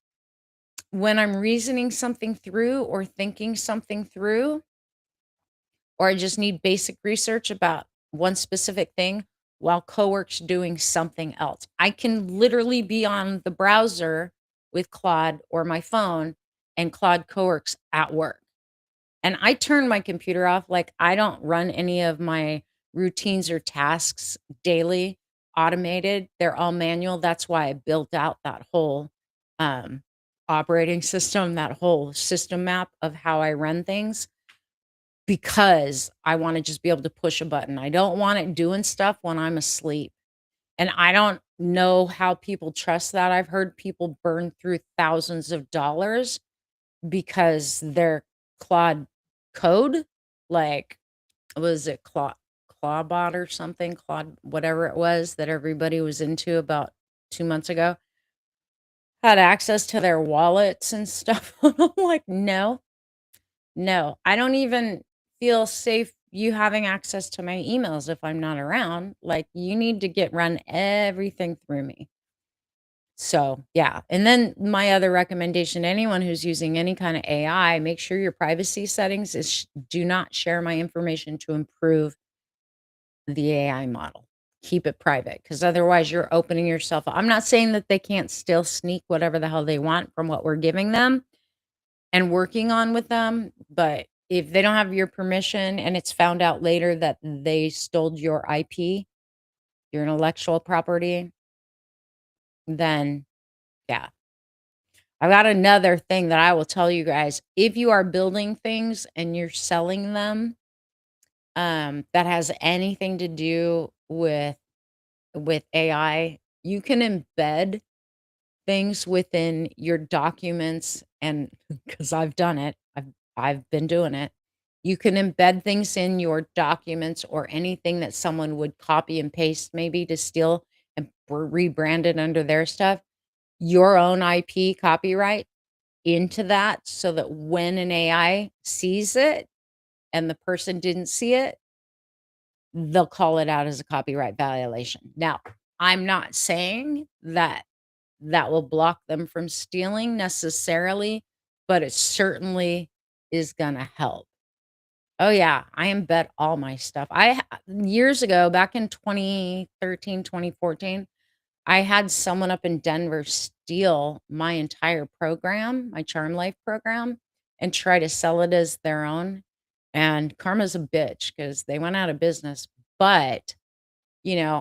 when I'm reasoning something through or thinking something through, or I just need basic research about one specific thing while cowork's doing something else. I can literally be on the browser with Claude or my phone, and Claude coworks at work. And I turn my computer off, like, I don't run any of my routines or tasks daily automated. They're all manual. That's why I built out that whole, um, operating system, that whole system map of how I run things because I wanna just be able to push a button. I don't want it doing stuff when I'm asleep, and I don't know how people trust that. I've heard people burn through thousands of dollars because their Claude code, like, was it Clawbot or something? Claude whatever it was that everybody was into about 2 months ago, had access to their wallets and stuff. I'm like, "No, no, I don't even feel safe you having access to my emails if I'm not around. Like, you need to run everything through me." So, yeah. And then my other recommendation, anyone who's using any kind of AI, make sure your privacy settings is do not share my information to improve the AI model. Keep it private because otherwise you're opening yourself up. I'm not saying that they can't still sneak whatever the hell they want from what we're giving them and working on with them, but if they don't have your permission and it's found out later that they stole your IP, your intellectual property, then yeah. I've got another thing that I will tell you guys. If you are building things and you're selling them, that has anything to do with AI, you can embed things within your documents and because I've done it. I've been doing it. You can embed things in your documents or anything that someone would copy and paste maybe to steal and rebrand it under their stuff, your own IP copyright into that so that when an AI sees it and the person didn't see it, they'll call it out as a copyright violation. Now, I'm not saying that that will block them from stealing necessarily, but it certainly is gonna help. Oh, yeah, I embed all my stuff. Years ago, back in 2013, 2014, I had someone up in Denver steal my entire program, my Charm Life program, and try to sell it as their own, and karma's a bitch because they went out of business, but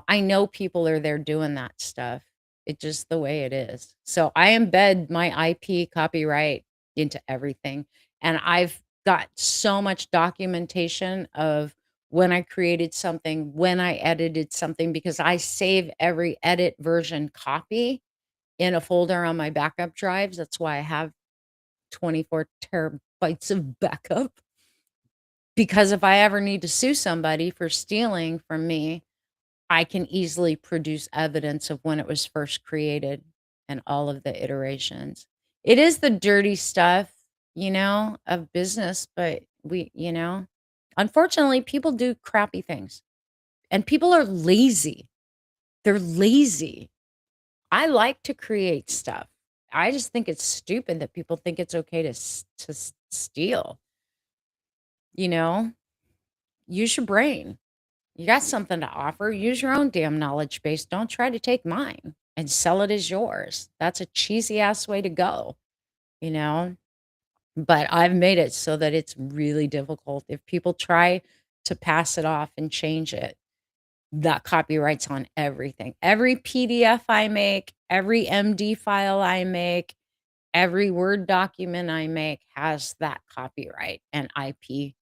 I know people are there doing that stuff. It's just the way it is. So I embed my IP copyright into everything. And I've got so much documentation of when I created something, when I edited something, because I save every edit version copy in a folder on my backup drives. That's why I have 24 terabytes of backup. Because if I ever need to sue somebody for stealing from me, I can easily produce evidence of when it was first created and all of the iterations. It is the dirty stuff, of business, but unfortunately, people do crappy things and people are lazy. They're lazy. I like to create stuff. I just think it's stupid that people think it's okay to steal, you know? Use your brain. You got something to offer. Use your own damn knowledge base. Don't try to take mine and sell it as yours. That's a cheesy ass way to go, you know? But I've made it so that it's really difficult. If people try to pass it off and change it, that copyright's on everything. Every PDF I make, every MD file I make, every Word document I make has that copyright and IP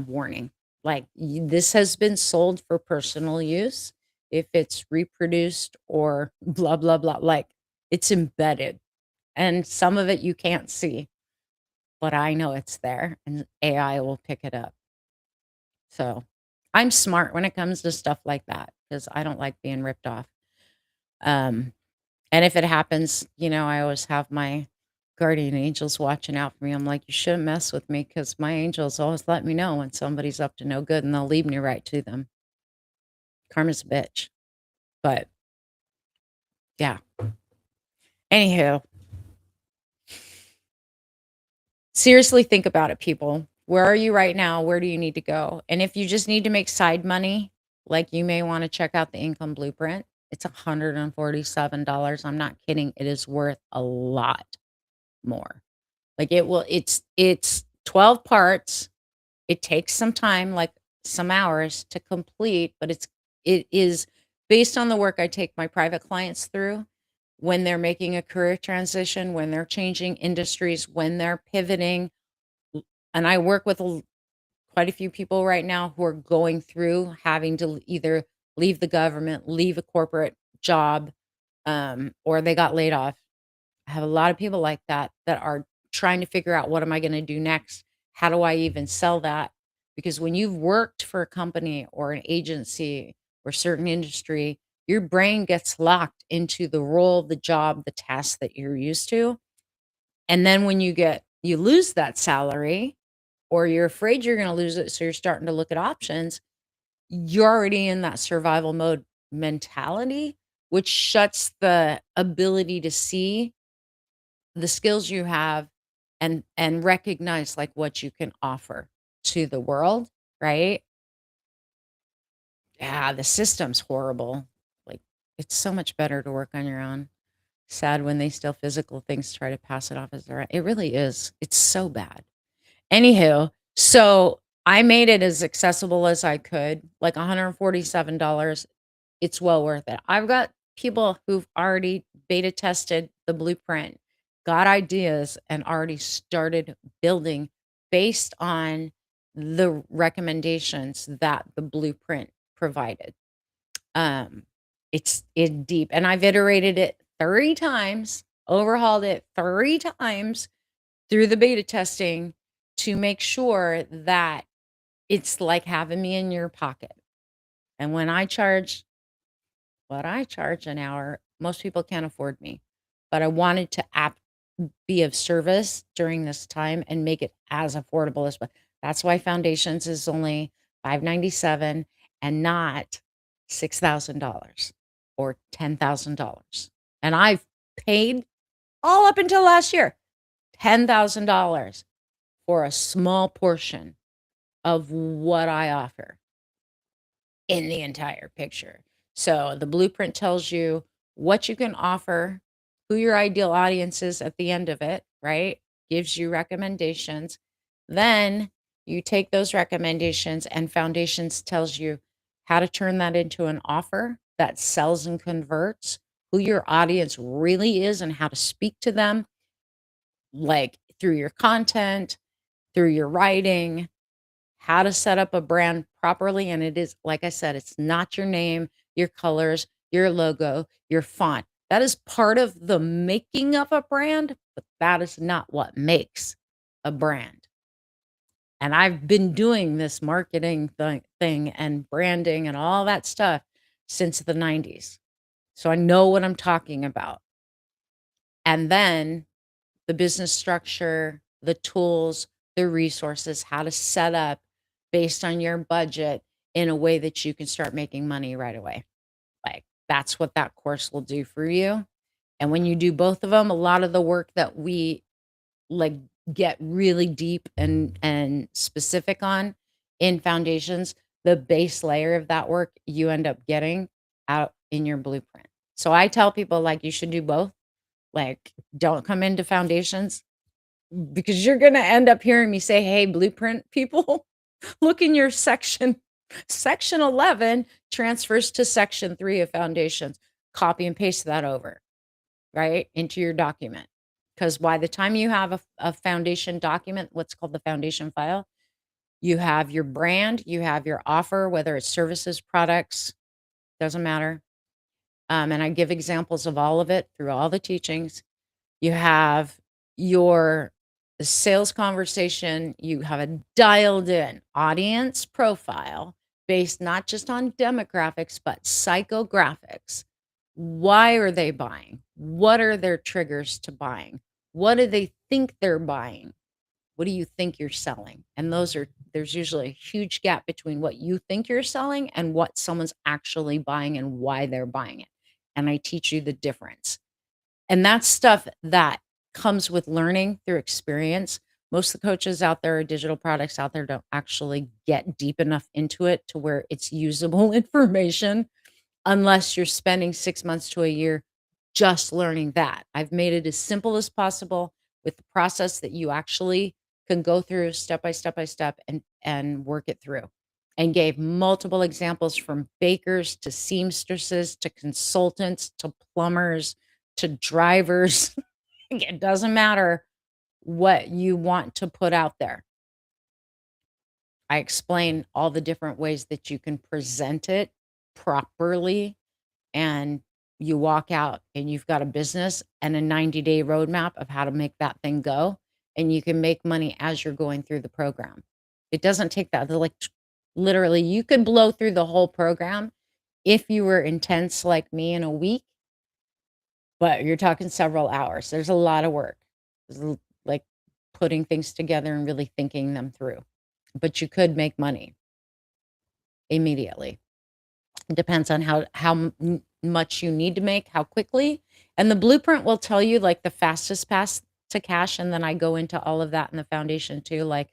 warning. Like this has been sold for personal use. If it's reproduced or blah, blah, blah, like it's embedded. And some of it you can't see, but I know it's there and AI will pick it up. So I'm smart when it comes to stuff like that because I don't like being ripped off. Um, and if it happens, I always have my guardian angels watching out for me. I'm like, you shouldn't mess with me because my angels always let me know when somebody's up to no good and they'll lead me right to them. Karma's a bitch. But yeah. Anywho, seriously think about it, people. Where are you right now? Where do you need to go? And if you just need to make side money, like you may want to check out the income blueprint. It's $147. I'm not kidding. It is worth a lot more. Like it's 12 parts. It takes some time, like some hours to complete, but it is based on the work I take my private clients through when they're making a career transition, when they're changing industries, when they're pivoting. And I work with quite a few people right now who are going through having to either leave the government, leave a corporate job, or they got laid off. I have a lot of people like that are trying to figure out what am I going to do next? How do I even sell that? Because when you've worked for a company or an agency or certain industry, your brain gets locked into the role, the job, the task that you're used to. And then when you lose that salary or you're afraid you're going to lose it, so you're starting to look at options, you're already in that survival mode mentality, which shuts the ability to see the skills you have and recognize like what you can offer to the world, right? Yeah, the system's horrible. Like it's so much better to work on your own. Sad when they steal physical things, try to pass it off as their own. It really is. It's so bad. Anywho, so I made it as accessible as I could, like $147. It's well worth it. I've got people who've already beta tested the blueprint, got ideas, and already started building based on the recommendations that the blueprint provided. Um, it's deep, and I've iterated it 3 times, overhauled it 3 times through the beta testing to make sure that it's like having me in your pocket. And when I charge what I charge an hour, most people can't afford me. But I wanted to be of service during this time and make it as affordable as that's why foundations is only 597 and not $6,000 or $10,000. And I've paid all up until last year $10,000 for a small portion of what I offer in the entire picture. So the blueprint tells you what you can offer, who your ideal audience is at the end of it, right? Gives you recommendations. Then you take those recommendations and foundations tells you how to turn that into an offer that sells and converts, who your audience really is and how to speak to them, like through your content, through your writing, how to set up a brand properly. And it is, like I said, it's not your name, your colors, your logo, your font. That is part of the making of a brand, but that is not what makes a brand. And I've been doing this marketing thing and branding and all that stuff since the 90s. So I know what I'm talking about. And then the business structure, the tools, the resources, how to set up based on your budget in a way that you can start making money right away. Like that's what that course will do for you. And when you do both of them, a lot of the work that we like get really deep and specific on in foundations, the base layer of that work you end up getting out in your blueprint. So I tell people like you should do both. Like don't come into foundations because you're gonna end up hearing me say, "Hey, blueprint people, look in your section." Section 11 transfers to section 3 of foundations. Copy and paste that over, right, into your document. Because by the time you have a foundation document, what's called the foundation file, you have your brand, you have your offer, whether it's services, products, doesn't matter. And I give examples of all of it through all the teachings. You have your sales conversation, you have a dialed in audience profile based not just on demographics, but psychographics. Why are they buying? What are their triggers to buying? What do they think they're buying? What do you think you're selling? And there's usually a huge gap between what you think you're selling and what someone's actually buying and why they're buying it. And I teach you the difference. And that's stuff that comes with learning through experience. Most of the coaches out there or digital products out there don't actually get deep enough into it to where it's usable information unless you're spending 6 months to a year just learning that. I've made it as simple as possible with the process that you actually can go through step by step by step and work it through. And gave multiple examples from bakers to seamstresses to consultants to plumbers to drivers. It doesn't matter what you want to put out there. I explain all the different ways that you can present it properly, and you walk out and you've got a business and a 90-day roadmap of how to make that thing go, and you can make money as you're going through the program. It doesn't take that. Like literally, you could blow through the whole program if you were intense like me in a week, but you're talking several hours. There's a lot of work. Like putting things together and really thinking them through. But you could make money immediately. It depends on how much you need to make, how quickly. And the blueprint will tell you like the fastest path to cash. And then I go into all of that in the foundation too. Like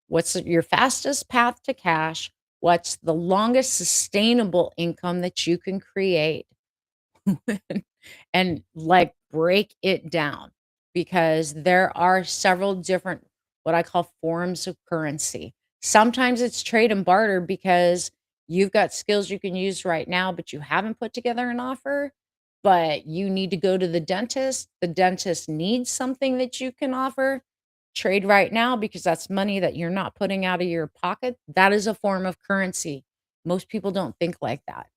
what's your fastest path to cash? What's the longest sustainable income that you can create? And like break it down because there are several different what I call forms of currency. Sometimes it's trade and barter because you've got skills you can use right now, but you haven't put together an offer, but you need to go to the dentist. The dentist needs something that you can offer. Trade right now because that's money that you're not putting out of your pocket. That is a form of currency. Most people don't think like that.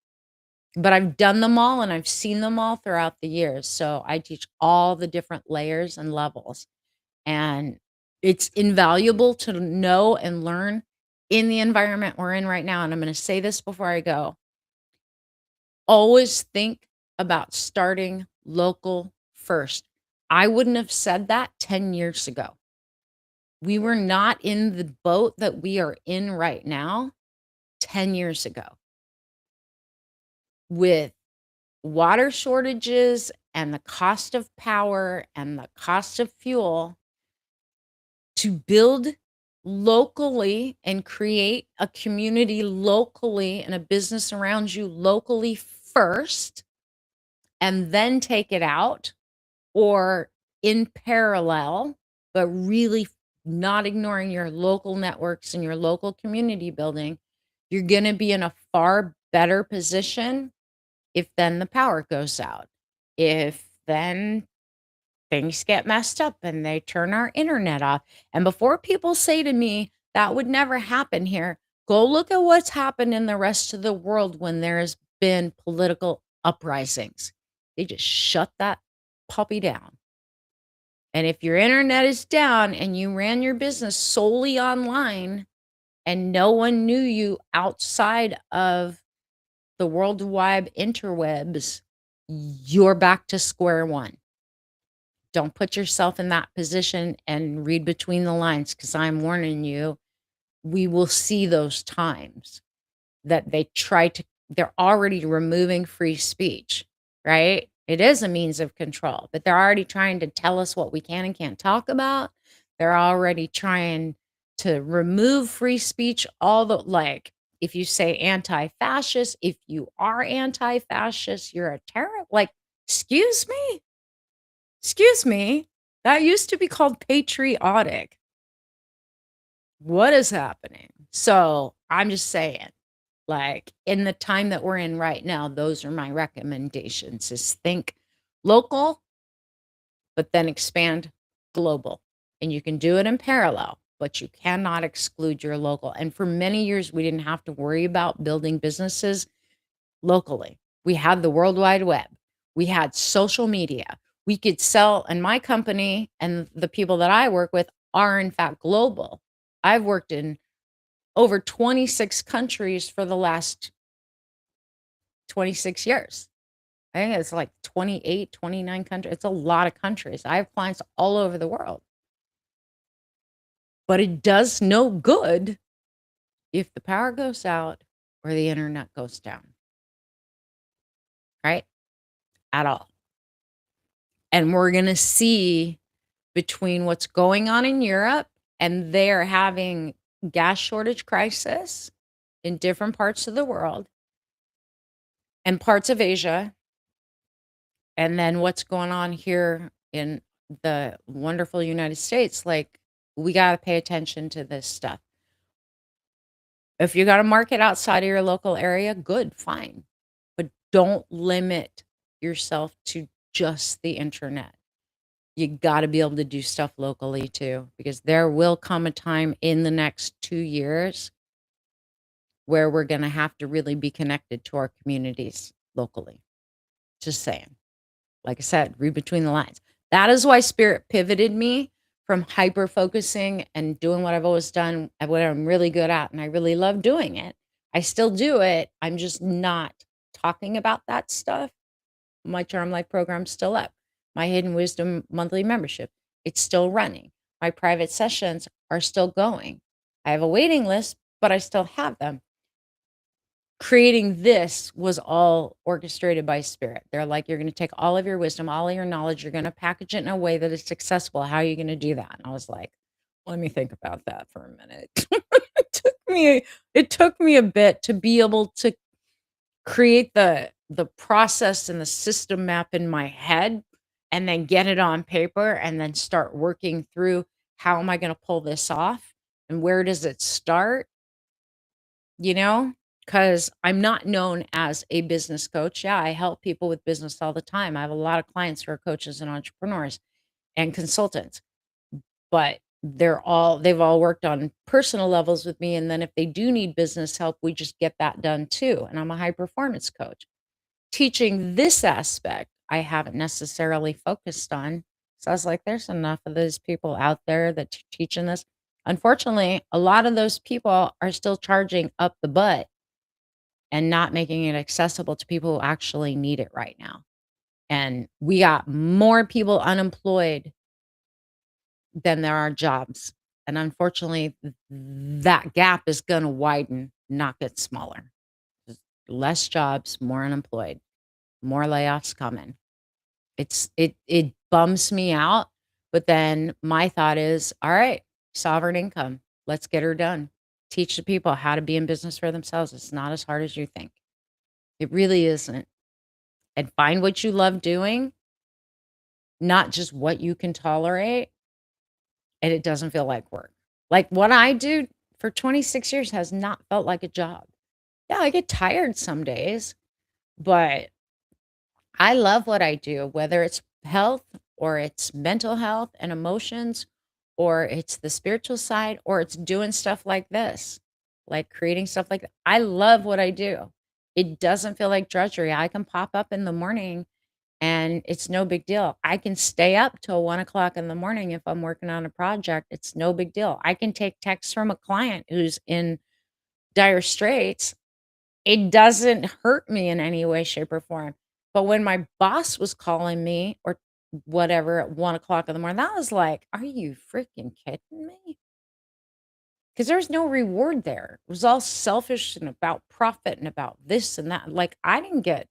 But I've done them all and I've seen them all throughout the years. So I teach all the different layers and levels. And It's invaluable to know and learn in the environment we're in right now, and I'm gonna say this before I go. Always think about starting local first. I wouldn't have said that 10 years ago. We were not in the boat that we are in right now 10 years ago with water shortages and the cost of power and the cost of fuel to build locally and create a community locally and a business around you locally first and then take it out or in parallel, but really not ignoring your local networks and your local community building, you're going to be in a far better position if then the power goes out. If then things get messed up and they turn our internet off. And before people say to me, that would never happen here, go look at what's happened in the rest of the world when there's been political uprisings. They just shut that puppy down. And if your internet is down and you ran your business solely online and no one knew you outside of the worldwide interwebs, you're back to square one. Don't put yourself in that position and read between the lines because I'm warning you, we will see those times that they're already removing free speech, right? It is a means of control, but they're already trying to tell us what we can and can't talk about. They're already trying to remove free speech, all the like, if you say anti-fascist, if you are anti-fascist, you're a terrorist. Like, excuse me? Excuse me? That used to be called patriotic. What is happening? So I'm just saying, like, in the time that we're in right now, those are my recommendations is think local, but then expand global. And you can do it in parallel, but you cannot exclude your local. And for many years, we didn't have to worry about building businesses locally. We had the World Wide Web. We had social media. We could sell, and my company and the people that I work with are in fact global. I've worked in over 26 countries for the last 26 years. I think it's like 28, 29 countries. It's a lot of countries. I have clients all over the world. But it does no good if the power goes out or the internet goes down, right? At all. And we're going to see between what's going on in Europe and they're having gas shortage crisis in different parts of the world and parts of Asia, and then what's going on here in the wonderful United States, like we got to pay attention to this stuff. If you got a market outside of your local area, good, fine. But don't limit yourself to just the internet. You got to be able to do stuff locally too, because there will come a time in the next 2 years where we're going to have to really be connected to our communities locally. Just saying. Like I said, read between the lines. That is why Spirit pivoted me from hyper focusing and doing what I've always done and what I'm really good at. And I really love doing it. I still do it. I'm just not talking about that stuff. My Charm Life program's still up. My Hidden Wisdom monthly membership, it's still running. My private sessions are still going. I have a waiting list, but I still have them. Creating this was all orchestrated by Spirit. They're like, you're going to take all of your wisdom, all of your knowledge, you're going to package it in a way that is successful. How are you going to do that? And I was like, let me think about that for a minute. it took me a bit to be able to create the process and the system map in my head and then get it on paper and then start working through how am I going to pull this off and where does it start? You know, because I'm not known as a business coach. Yeah, I help people with business all the time. I have a lot of clients who are coaches and entrepreneurs and consultants, but they've all worked on personal levels with me. And then if they do need business help, we just get that done too. And I'm a high performance coach. Teaching this aspect, I haven't necessarily focused on So I was like, there's enough of those people out there that teaching this. Unfortunately, a lot of those people are still charging up the butt and not making it accessible to people who actually need it right now. And we got more people unemployed than there are jobs. And unfortunately, that gap is going to widen, not get smaller. Just less jobs, more unemployed, more layoffs coming. It bums me out, but then my thought is, all right, sovereign income, let's get her done. Teach the people how to be in business for themselves. It's not as hard as you think. It really isn't. And find what you love doing, not just what you can tolerate, and it doesn't feel like work. Like what I do for 26 years has not felt like a job. Yeah, I get tired some days, but I love what I do, whether it's health or it's mental health and emotions, or it's the spiritual side, or it's doing stuff like this, like creating stuff like that. I love what I do. It doesn't feel like drudgery. I can pop up in the morning and it's no big deal. I can stay up till 1 o'clock in the morning if I'm working on a project. It's no big deal. I can take texts from a client who's in dire straits. It doesn't hurt me in any way, shape, or form. But when my boss was calling me or whatever at 1 o'clock in the morning, that was like, are you freaking kidding me? Because there's no reward there. It was all selfish and about profit and about this and that. Like I didn't get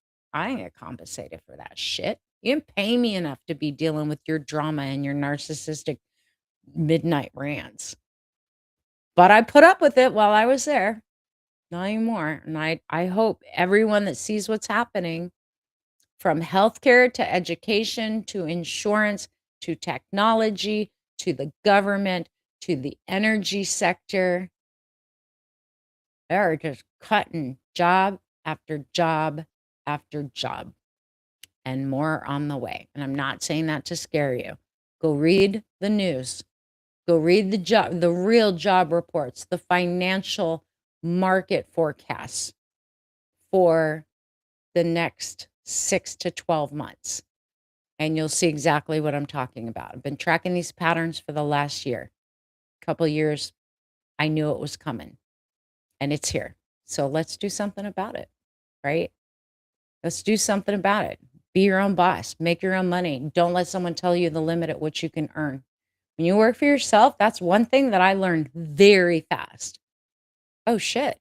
compensated for that shit. You didn't pay me enough to be dealing with your drama and your narcissistic midnight rants. But I put up with it while I was there. Not anymore. And I hope everyone that sees what's happening from healthcare to education to insurance to technology to the government to the energy sector, they're just cutting job after job after job and more on the way. And I'm not saying that to scare you. Go read the news. Go read the real job reports, the financial market forecasts for the next 6 to 12 months, and you'll see exactly what I'm talking about. I've been tracking these patterns for the last year. Couple years, I knew it was coming, and it's here. So let's do something about it, right? Let's do something about it. Be your own boss. Make your own money. Don't let someone tell you the limit at which you can earn. When you work for yourself, that's one thing that I learned very fast. Oh, shit.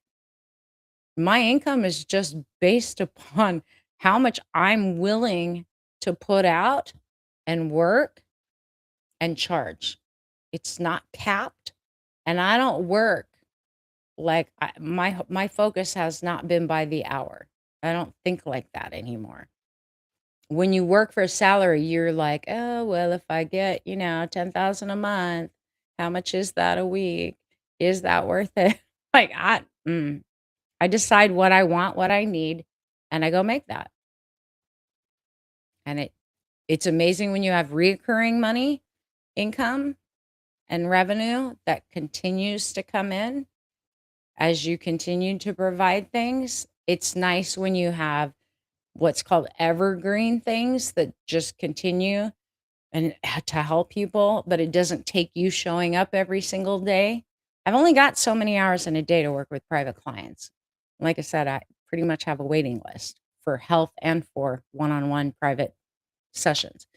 My income is just based upon how much I'm willing to put out and work and charge. It's not capped, and I don't work like my focus has not been by the hour. I don't think like that anymore. When you work for a salary, you're like, "Oh, well, if I get, 10,000 a month, how much is that a week? Is that worth it?" Like, I decide what I want, what I need, and I go make that. And it's amazing when you have recurring money, income, and revenue that continues to come in as you continue to provide things. It's nice when you have what's called evergreen things that just continue and to help people, but it doesn't take you showing up every single day. I've only got so many hours in a day to work with private clients. Like I said, I pretty much have a waiting list for health and for one-on-one private sessions.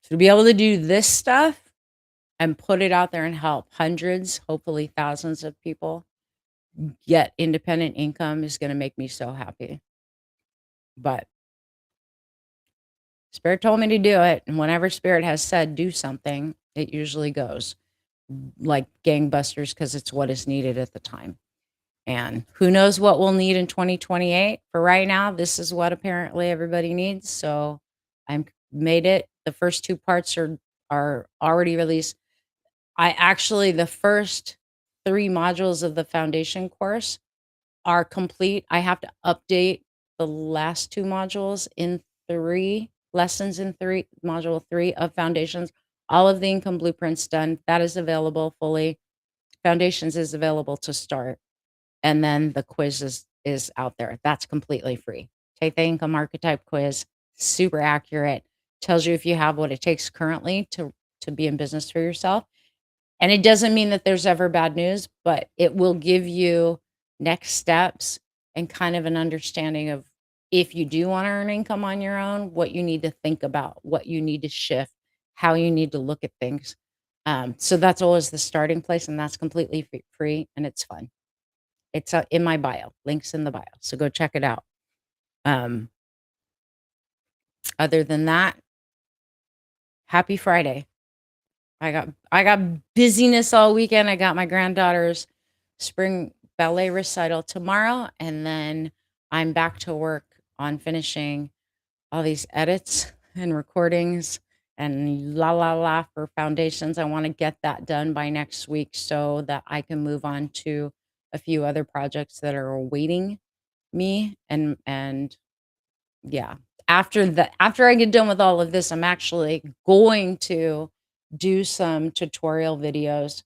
So to be able to do this stuff and put it out there and help hundreds, hopefully thousands of people get independent income is going to make me so happy. But Spirit told me to do it. And whenever Spirit has said do something, it usually goes like gangbusters because it's what is needed at the time. And who knows what we'll need in 2028. For right now, this is what apparently everybody needs. So I'm made it. The first two parts are already released. The first 3 modules of the foundation course are complete. I have to update the last 2 modules in 3 lessons in module 3 of foundations. All of the income blueprints done. That is available fully. Foundations is available to start. And then the quiz is out there. That's completely free. Take the income archetype quiz, super accurate. tells you if you have what it takes currently to be in business for yourself. And it doesn't mean that there's ever bad news, but it will give you next steps and kind of an understanding of if you do wanna earn income on your own, what you need to think about, what you need to shift, how you need to look at things. So that's always the starting place, and that's completely free, and it's fun. It's, in my bio, links in the bio, so go check it out. Um, Other than that, happy Friday. I got busyness all weekend. I got my granddaughter's spring ballet recital tomorrow, and then I'm back to work on finishing all these edits and recordings and la la la for foundations. I want to get that done by next week so that I can move on to a few other projects that are awaiting me and yeah. After I get done with all of this, I'm actually going to do some tutorial videos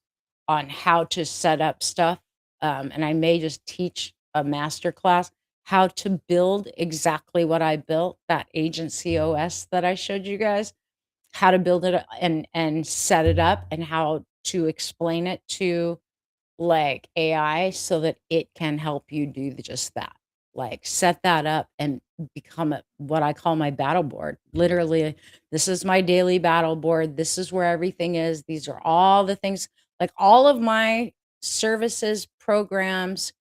on how to set up stuff, and I may just teach a master class how to build exactly what I built, that agency OS that I showed you guys, how to build it and set it up and how to explain it to like AI so that it can help you do just that. Like set that up and become what I call my battle board. Literally, this is my daily battle board. This is where everything is. These are all the things, like all of my services, programs,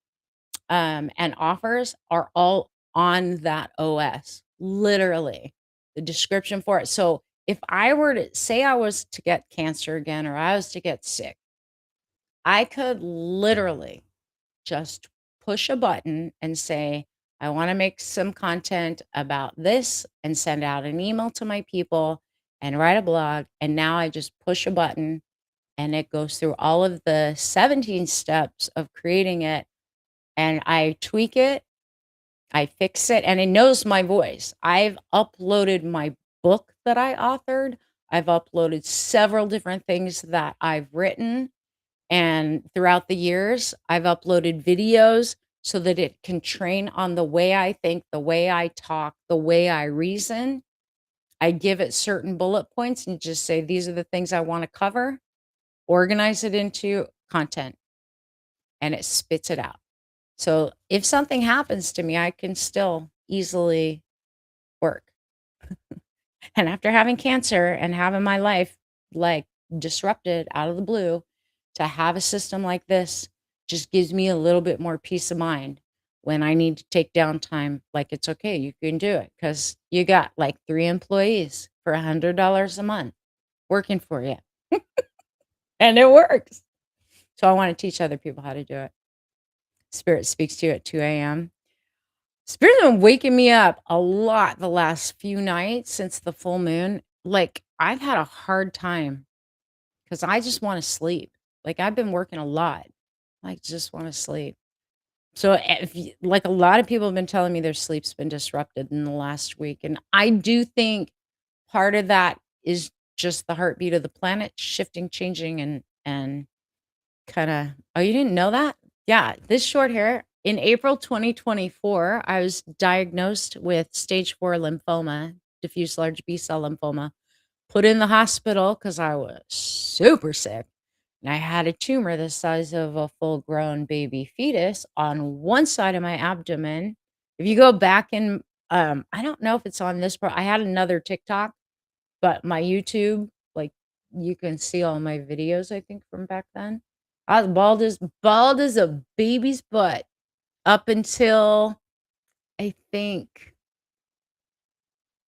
and offers are all on that OS. Literally, the description for it. So if I were to say I was to get cancer again or I was to get sick, I could literally just push a button and say, I want to make some content about this and send out an email to my people and write a blog. And now I just push a button and it goes through all of the 17 steps of creating it. And I tweak it, I fix it, and it knows my voice. I've uploaded my book that I authored. I've uploaded several different things that I've written, and throughout the years, I've uploaded videos so that it can train on the way I think, the way I talk, the way I reason. I give it certain bullet points and just say, these are the things I want to cover, organize it into content, and it spits it out. So if something happens to me, I can still easily work. And after having cancer and having my life like disrupted out of the blue, to have a system like this just gives me a little bit more peace of mind when I need to take downtime. Like it's okay, you can do it because you got like 3 employees for $100 a month working for you, and it works. So I want to teach other people how to do it. Spirit speaks to you at 2 a.m. Spirit's been waking me up a lot the last few nights since the full moon. Like, I've had a hard time because I just wanna sleep. Like, I've been working a lot. I just wanna sleep. So, if y like, a lot of people have been telling me their sleep's been disrupted in the last week, and I do think part of that is just the heartbeat of the planet shifting, changing, and kinda oh, you didn't know that? Yeah, this short hair in April 2024, I was diagnosed with stage 4 lymphoma, diffuse large B-cell lymphoma, put in the hospital because I was super sick, and I had a tumor the size of a full-grown baby fetus on one side of my abdomen. If you go back and, I don't know if it's on this part. I had another TikTok, but my YouTube, like, you can see all my videos, I think, from back then. I was bald as a baby's butt up until I think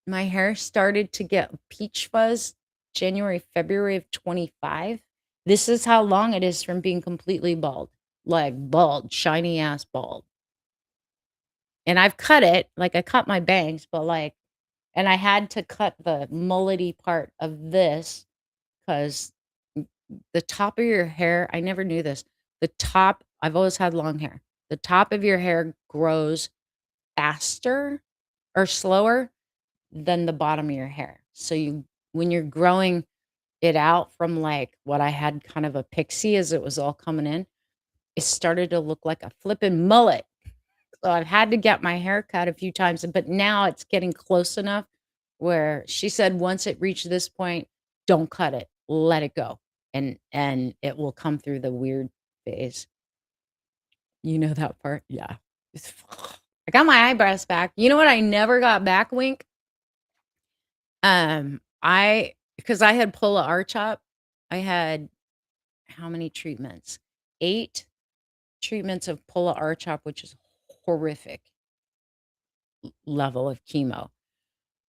my hair started to get peach fuzz January, February of 25. This is how long it is from being completely bald, like bald, shiny ass bald. And I've cut it, like I cut my bangs, but like, and I had to cut the mullety part of this because the top of your hair, I never knew this. The top, I've always had long hair. The top of your hair grows faster or slower than the bottom of your hair. So when you're growing it out from like what I had kind of a pixie as it was all coming in, it started to look like a flippin' mullet. So I've had to get my hair cut a few times, but now it's getting close enough where she said once it reached this point, don't cut it, let it go, and it will come through the weird phase. You know that part? Yeah. It's I got my eyebrows back. You know what I never got back, Wink? I because I had pull a arch up. I had how many treatments? 8 treatments of pull a arch up, which is horrific level of chemo.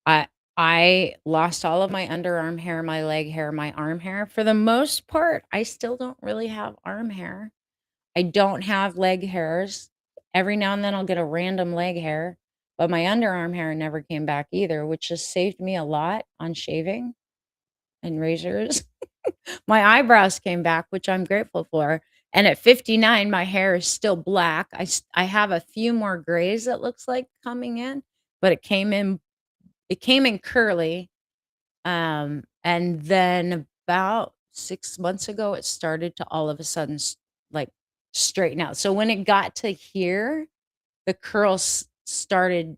I I lost all of my underarm hair, my leg hair, my arm hair. For the most part, I still don't really have arm hair. I don't have leg hairs. Every now and then I'll get a random leg hair, but my underarm hair never came back either, which just saved me a lot on shaving and razors. My eyebrows came back, which I'm grateful for. And at 59, my hair is still black. I have a few more grays that looks like coming in, but it came in curly. And then about 6 months ago, it started to all of a sudden like straighten out. So when it got to here, the curls started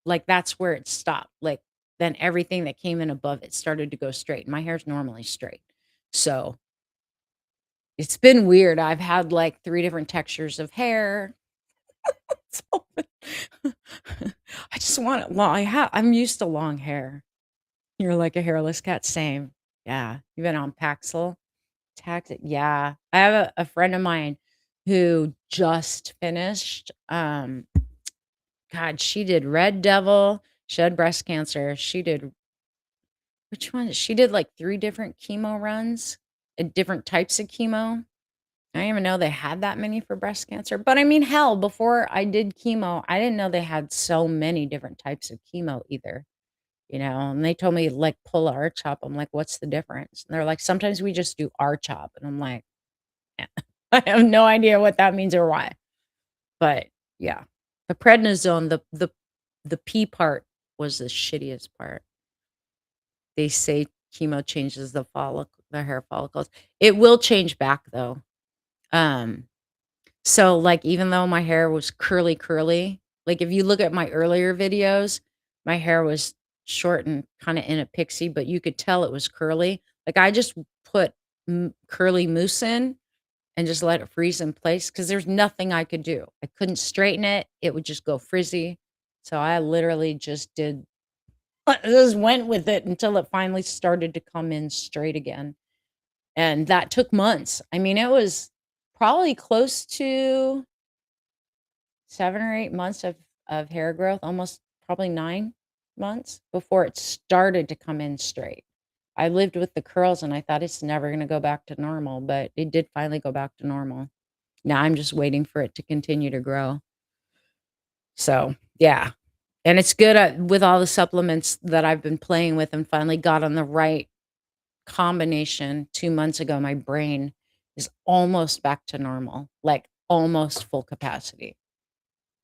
like that's where it stopped. Like then everything that came in above it started to go straight. My hair's normally straight. So it's been weird. I've had like 3 different textures of hair. So I just want it long. I'm used to long hair. You're like a hairless cat. Same. Yeah. You've been on Paxil. Tax yeah. I have a friend of mine who just finished, God, she did Red Devil, she had breast cancer. She did which one? She did like 3 different chemo runs, different types of chemo. I didn't even know they had that many for breast cancer. But I mean, hell, before I did chemo, I didn't know they had so many different types of chemo either. And they told me like pull R chop. I'm like, what's the difference? And they're like, sometimes we just do R chop. And I'm like, "Eh, I have no idea what that means or why. But yeah, the prednisone, the P part was the shittiest part. They say chemo changes the hair follicles. It will change back though. Um, So, like, even though my hair was curly, like, if you look at my earlier videos, my hair was short and kinda in a pixie, but you could tell it was curly. Like, I just put curly mousse in and just let it freeze in place because there's nothing I could do. I couldn't straighten it. It would just go frizzy. So I literally just did just went with it until it finally started to come in straight again, and that took months. I mean, it was probably close to 7 or 8 months of hair growth, almost probably 9 months before it started to come in straight. I lived with the curls and I thought it's never gonna go back to normal, but it did finally go back to normal. Now I'm just waiting for it to continue to grow. So, yeah. And it's good, with all the supplements that I've been playing with and finally got on the right combination 2 months ago, my brain is almost back to normal, like, almost full capacity.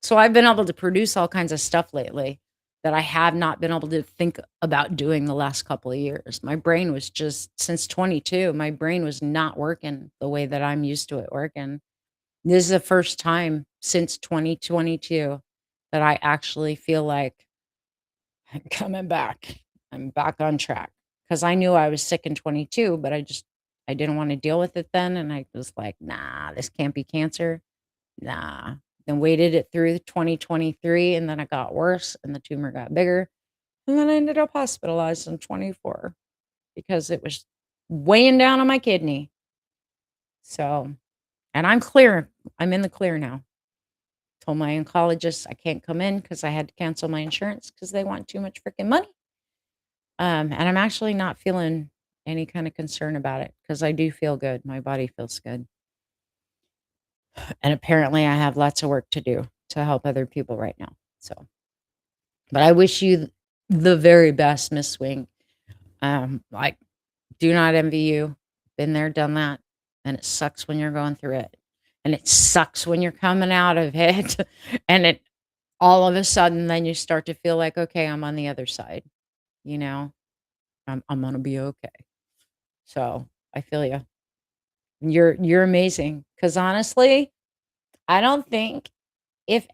So I've been able to produce all kinds of stuff lately that I have not been able to think about doing the last couple of years. My brain was just since 22, my brain was not working the way that I'm used to it working. This is the first time since 2022 that I actually feel like I'm coming back. I'm back on track because I knew I was sick in 22, but I didn't want to deal with it then. And I was like, nah, this can't be cancer. Nah. Then waited it through 2023, and then it got worse, and the tumor got bigger, and then I ended up hospitalized in 24 because it was weighing down on my kidney. So, and I'm clear. I'm in the clear now. Told my oncologist I can't come in because I had to cancel my insurance because they want too much freaking money. And I'm actually not feeling any kind of concern about it because I do feel good. My body feels good. And apparently I have lots of work to do to help other people right now. So, but I wish you the very best, Miss Swing. I do not envy you. Been there, done that. And it sucks when you're going through it. And it sucks when you're coming out of it. And it all of a sudden then you start to feel like, okay, I'm on the other side. You know, I'm gonna be okay. So I feel you. You're amazing. Cause honestly, I don't think if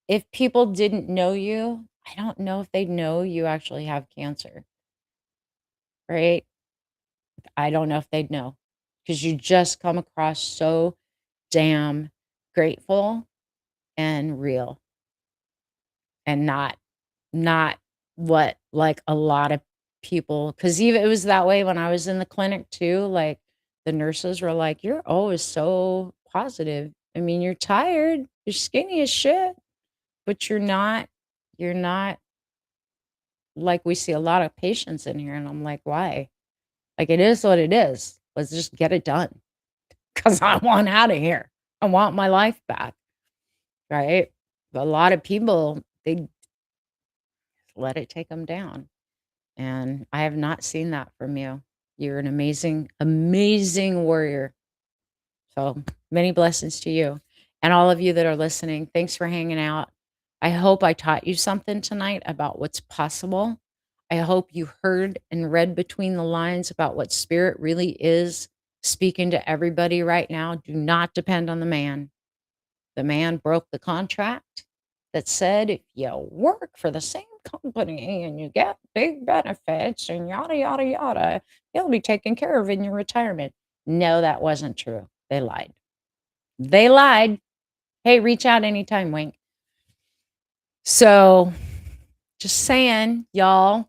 if people didn't know you, I don't know if they know you actually have cancer, right? I don't know if they'd know because you just come across so damn grateful and real and not what like a lot of people, because even it was that way when I was in the clinic too. Like the nurses were like, "You're always so positive. I mean, you're tired, you're skinny as shit, but you're not like we see a lot of patients in here." And I'm like, why? Like it is what it is. Let's just get it done because I want out of here. I want my life back. Right. But a lot of people, they let it take them down. And I have not seen that from you. You're an amazing, amazing warrior. So many blessings to you and all of you that are listening. Thanks for hanging out. I hope I taught you something tonight about what's possible. I hope you heard and read between the lines about what spirit really is speaking to everybody right now. Do not depend on the man. The man broke the contract that said if you work for the same company and you get big benefits and yada, yada, yada, he'll be taken care of in your retirement. No, that wasn't true. They lied. They lied. Hey, reach out anytime, Wink. So just saying, y'all,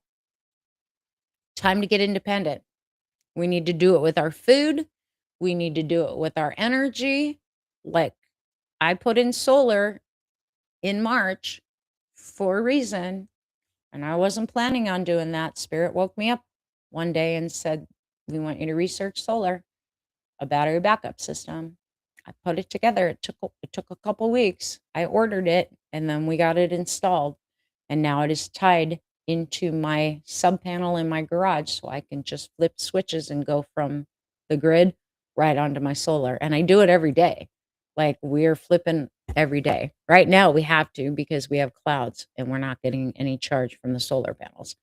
time to get independent. We need to do it with our food. We need to do it with our energy. Like I put in solar in March for a reason, and I wasn't planning on doing that. Spirit woke me up one day and said, "We want you to research solar, a battery backup system." I put it together. It took a couple weeks. I ordered it and then we got it installed. And now it is tied into my sub panel in my garage so I can just flip switches and go from the grid right onto my solar. And I do it every day. Like we're flipping every day. Right now we have to because we have clouds and we're not getting any charge from the solar panels.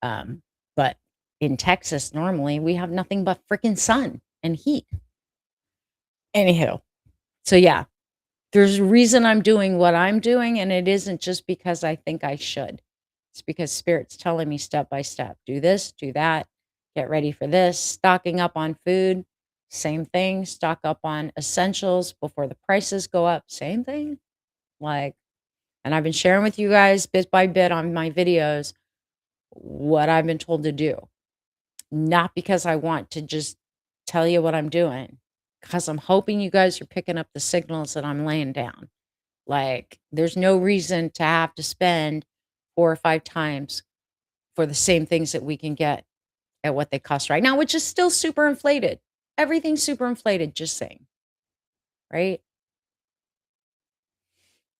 But in Texas, normally we have nothing but freaking sun and heat. Anywho, so yeah, there's a reason I'm doing what I'm doing, and it isn't just because I think I should. It's because Spirit's telling me step by step, do this, do that, get ready for this, stocking up on food, same thing, stock up on essentials before the prices go up, same thing. Like, and I've been sharing with you guys bit by bit on my videos what I've been told to do. Not because I want to just tell you what I'm doing, because I'm hoping you guys are picking up the signals that I'm laying down. Like, there's no reason to have to spend 4 or 5 times for the same things that we can get at what they cost right now, which is still super inflated. Everything's super inflated, just saying, right?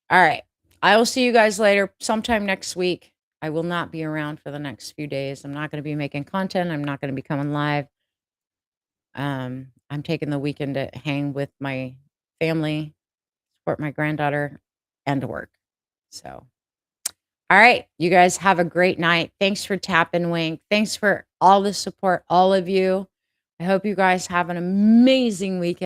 All right. I will see you guys later sometime next week. I will not be around for the next few days. I'm not going to be making content. I'm not going to be coming live. I'm taking the weekend to hang with my family, support my granddaughter, and to work. So, all right, you guys have a great night. Thanks for tapping, Wink. Thanks for all the support, all of you. I hope you guys have an amazing weekend.